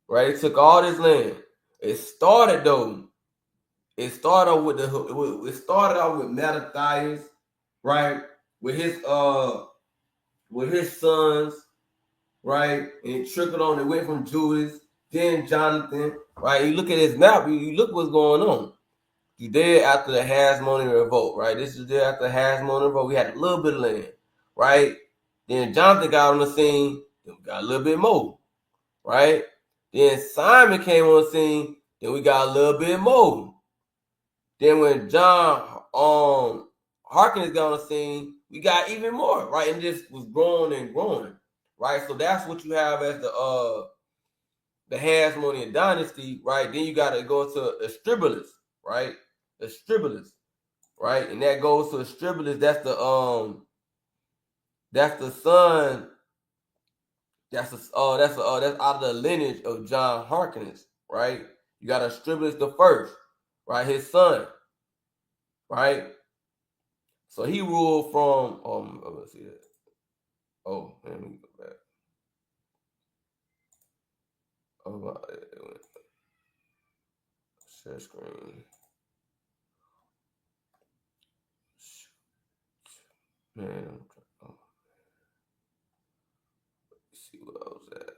right? They took all this land. It started though. It started off with Mattathias, right? With his sons, right? And it trickled on. It went from Judas, then Jonathan, right? You look at his map. You look what's going on. Judea after the Hasmonean revolt, right? This is Judea after the Hasmonean revolt. We had a little bit of land, right? Then Jonathan got on the scene. Then we got a little bit more, right? Then Simon came on the scene. Then we got a little bit more. Then when John Harkness got on the scene, we got even more, right? And this was growing and growing, right? So that's what you have as the Hasmonean dynasty, right? Then you got to go to Astribulus, right? Astribulus, right? And that goes to Astribulus. That's the son. That's out of the lineage of John Harkness, right? You got Astribulus the first, right? His son, right? So he ruled from let's see that. Oh, let me go back. Share screen. Man, let's see what I was at.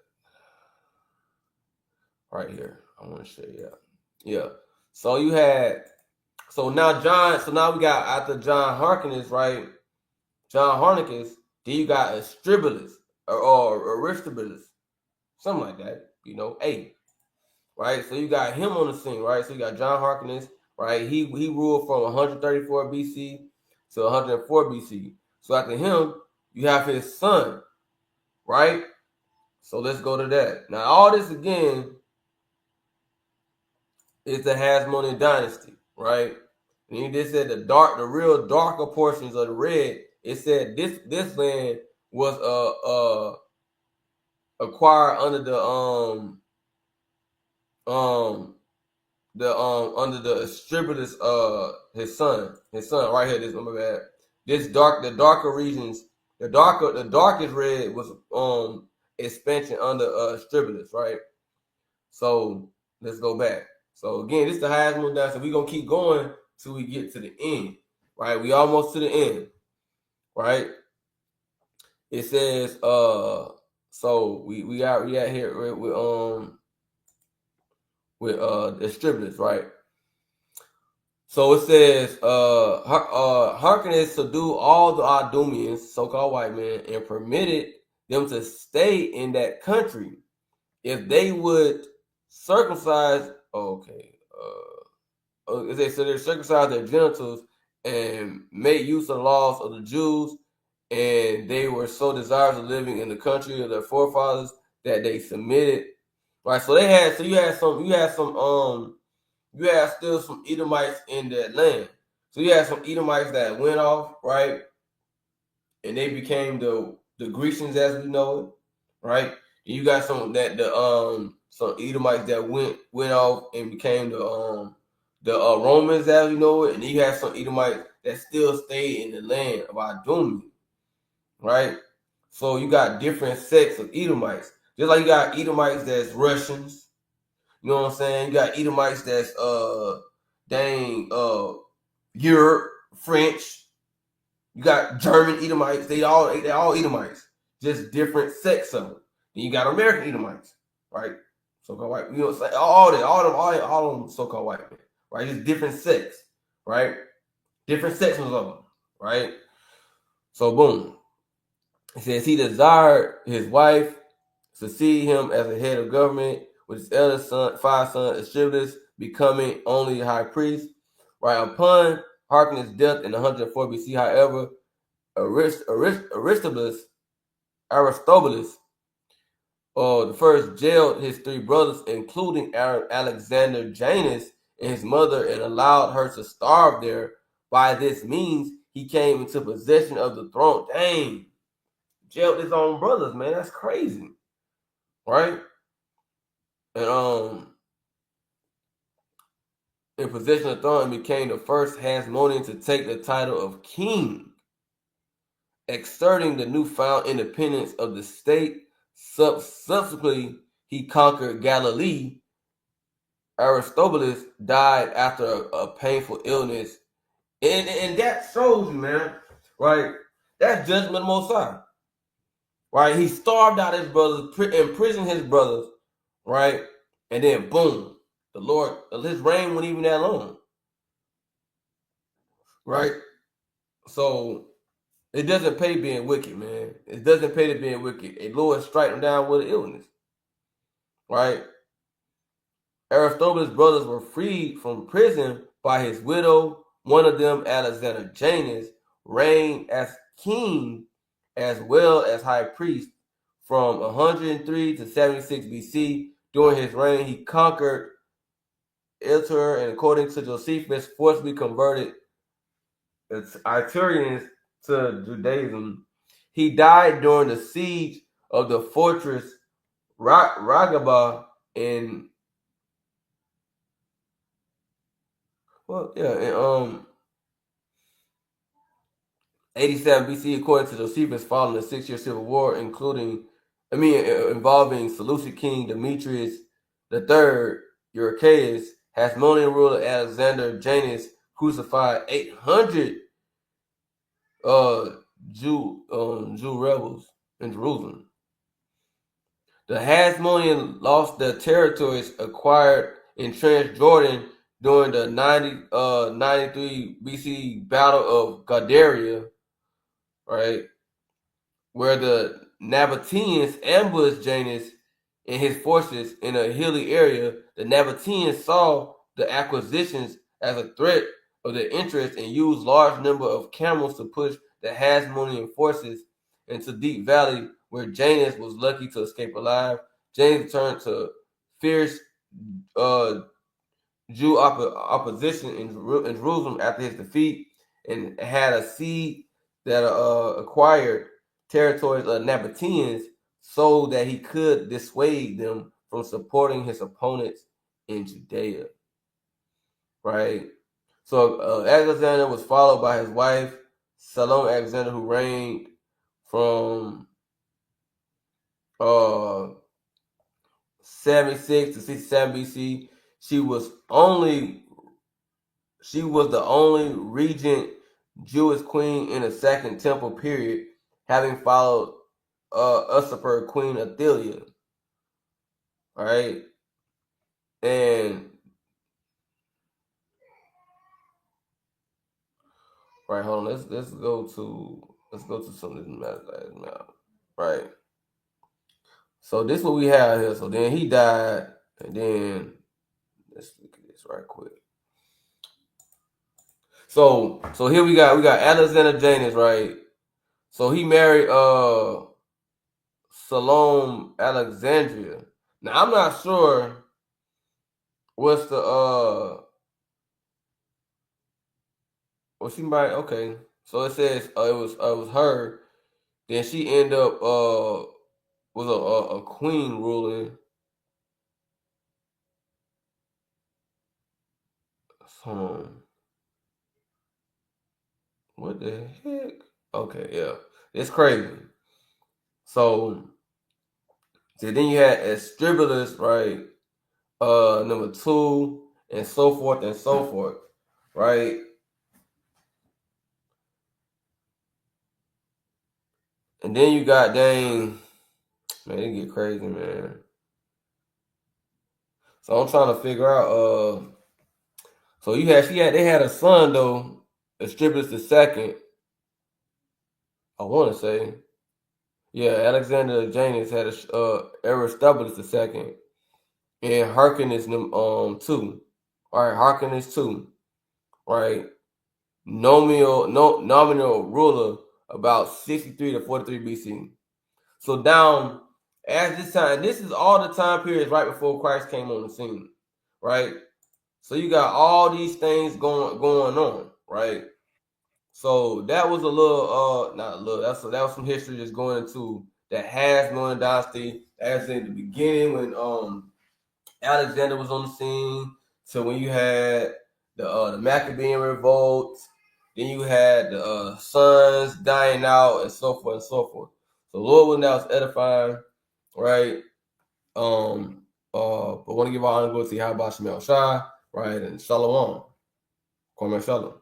Right here. I want to show you. Yeah. So you had. So now we got after John Harkness, right? John Harkness. Then you got Astribulus or Aristobulus, something like that. A. Right. So you got him on the scene, right? So you got John Harkness, right? He ruled from 134 BC to 104 BC. So after him, you have his son, right? So let's go to that. Now all this again is the Hasmonean dynasty, right? And you just said the real darker portions of the red. It said this land was acquired under the under the Astribulus his son right here. This my bad. The darker regions, the darkest red was expansion under Astribulus, right? So let's go back. So again, this is the highest moon down. So we're gonna keep going till we get to the end, right? We almost to the end, right? It says so we out here with Astribulus, right? So it says Harkness subdued all the Idumeans, so-called white men, and permitted them to stay in that country if they would circumcise. Okay. They said they circumcised their genitals and made use of the laws of the Jews, and they were so desirous of living in the country of their forefathers that they submitted. Right. So you had still some Edomites in that land. So you had some Edomites that went off, right? And they became the Grecians as we know it, right? And you got some Edomites that went off and became the Romans as we know it, and then you have some Edomites that still stayed in the land of Idumea, right? So you got different sects of Edomites. Just like you got Edomites that's Russians, you know what I'm saying? You got Edomites that's Europe, French. You got German Edomites. They all Edomites, just different sects of them. Then you got American Edomites, right? So-called white. You know what I'm saying? All of them so-called white men, right? Just different sects, right? Different sections of them, right? So boom. It says he desired his wife succeed him as a head of government, with his eldest son, 5 sons, Astribulus, becoming only high priest. Right upon Harkness' death in 104 BC, however, Aristobulus, the first jailed his 3 brothers, including Alexander Janus and his mother, and allowed her to starve there. By this means, he came into possession of the throne. Dang, jailed his own brothers, man. That's crazy, right? And in possession of the throne, and became the first Hasmonean to take the title of king, exerting the newfound independence of the state. Subsequently, he conquered Galilee. Aristobulus died after a painful illness. And that shows you, man, right? That's judgment of Most High. Right? He starved out his brothers, imprisoned his brothers, right? And then boom, the Lord, his reign wasn't even that long. Right? So it doesn't pay being wicked, man. It doesn't pay to being wicked. A Lord strike him down with an illness. Right? Aristobulus' brothers were freed from prison by his widow. One of them, Alexander Janus, reigned as king as well as high priest from 103 to 76 BC. During his reign, he conquered Italy, and according to Josephus, forcibly converted Italians to Judaism. He died during the siege of the fortress Ragaba in 87 BC, according to Josephus, following the 6-year civil war, involving Seleucid king Demetrius the third, Euarchus, Hasmonean ruler Alexander Janus, crucified 800 Jew rebels in Jerusalem. The Hasmonean lost their territories acquired in Transjordan during the 93 BC Battle of Gadaria, right, where the Nabateans ambushed Janus and his forces in a hilly area. The Nabateans saw the acquisitions as a threat of their interest and used large number of camels to push the Hasmonean forces into Deep Valley, where Janus was lucky to escape alive. Janus turned to fierce Jew opposition in Jerusalem after his defeat, and had a seed that acquired territories of Nabateans so that he could dissuade them from supporting his opponents in Judea. Right? So Alexander was followed by his wife, Salome Alexander, who reigned from 76 to 67 BC. She was the only regent Jewish queen in the Second Temple period, having followed usurper Queen Athaliah. All right, and right, hold on. Let's go to some of this math now. Right. So this is what we have here. So then he died, and then let's look at this right quick. So here we got Alexander Janus, right? So he married Salome Alexandria. Now I'm not sure what's the well, she might, okay. So it says it was her. Then she ended up was a queen ruling. What the heck? Okay, yeah, it's crazy. So then you had Astribulus, right? Number 2, and so forth, right? And then you got man, it get crazy, man. So I'm trying to figure out. So they had a son though, Astribulus the second. I want to say, yeah, Alexander Janus had Aristobulus the second, and Hyrcanus 2. All right, Hyrcanus 2. Right, nominal ruler about 63 to 43 BC. So down at this time, this is all the time periods right before Christ came on the scene, right? So you got all these things going on, right? So that was a little not a little, that was some history just going into the Hasmonean dynasty. As in the beginning when Alexander was on the scene, so when you had the Maccabean revolt, then you had the sons dying out and so forth and so forth. So Lord will now is edifying, right? But want to give all honor to Yahweh Shemel Shai, right? And Shalom. Kwame Shalom.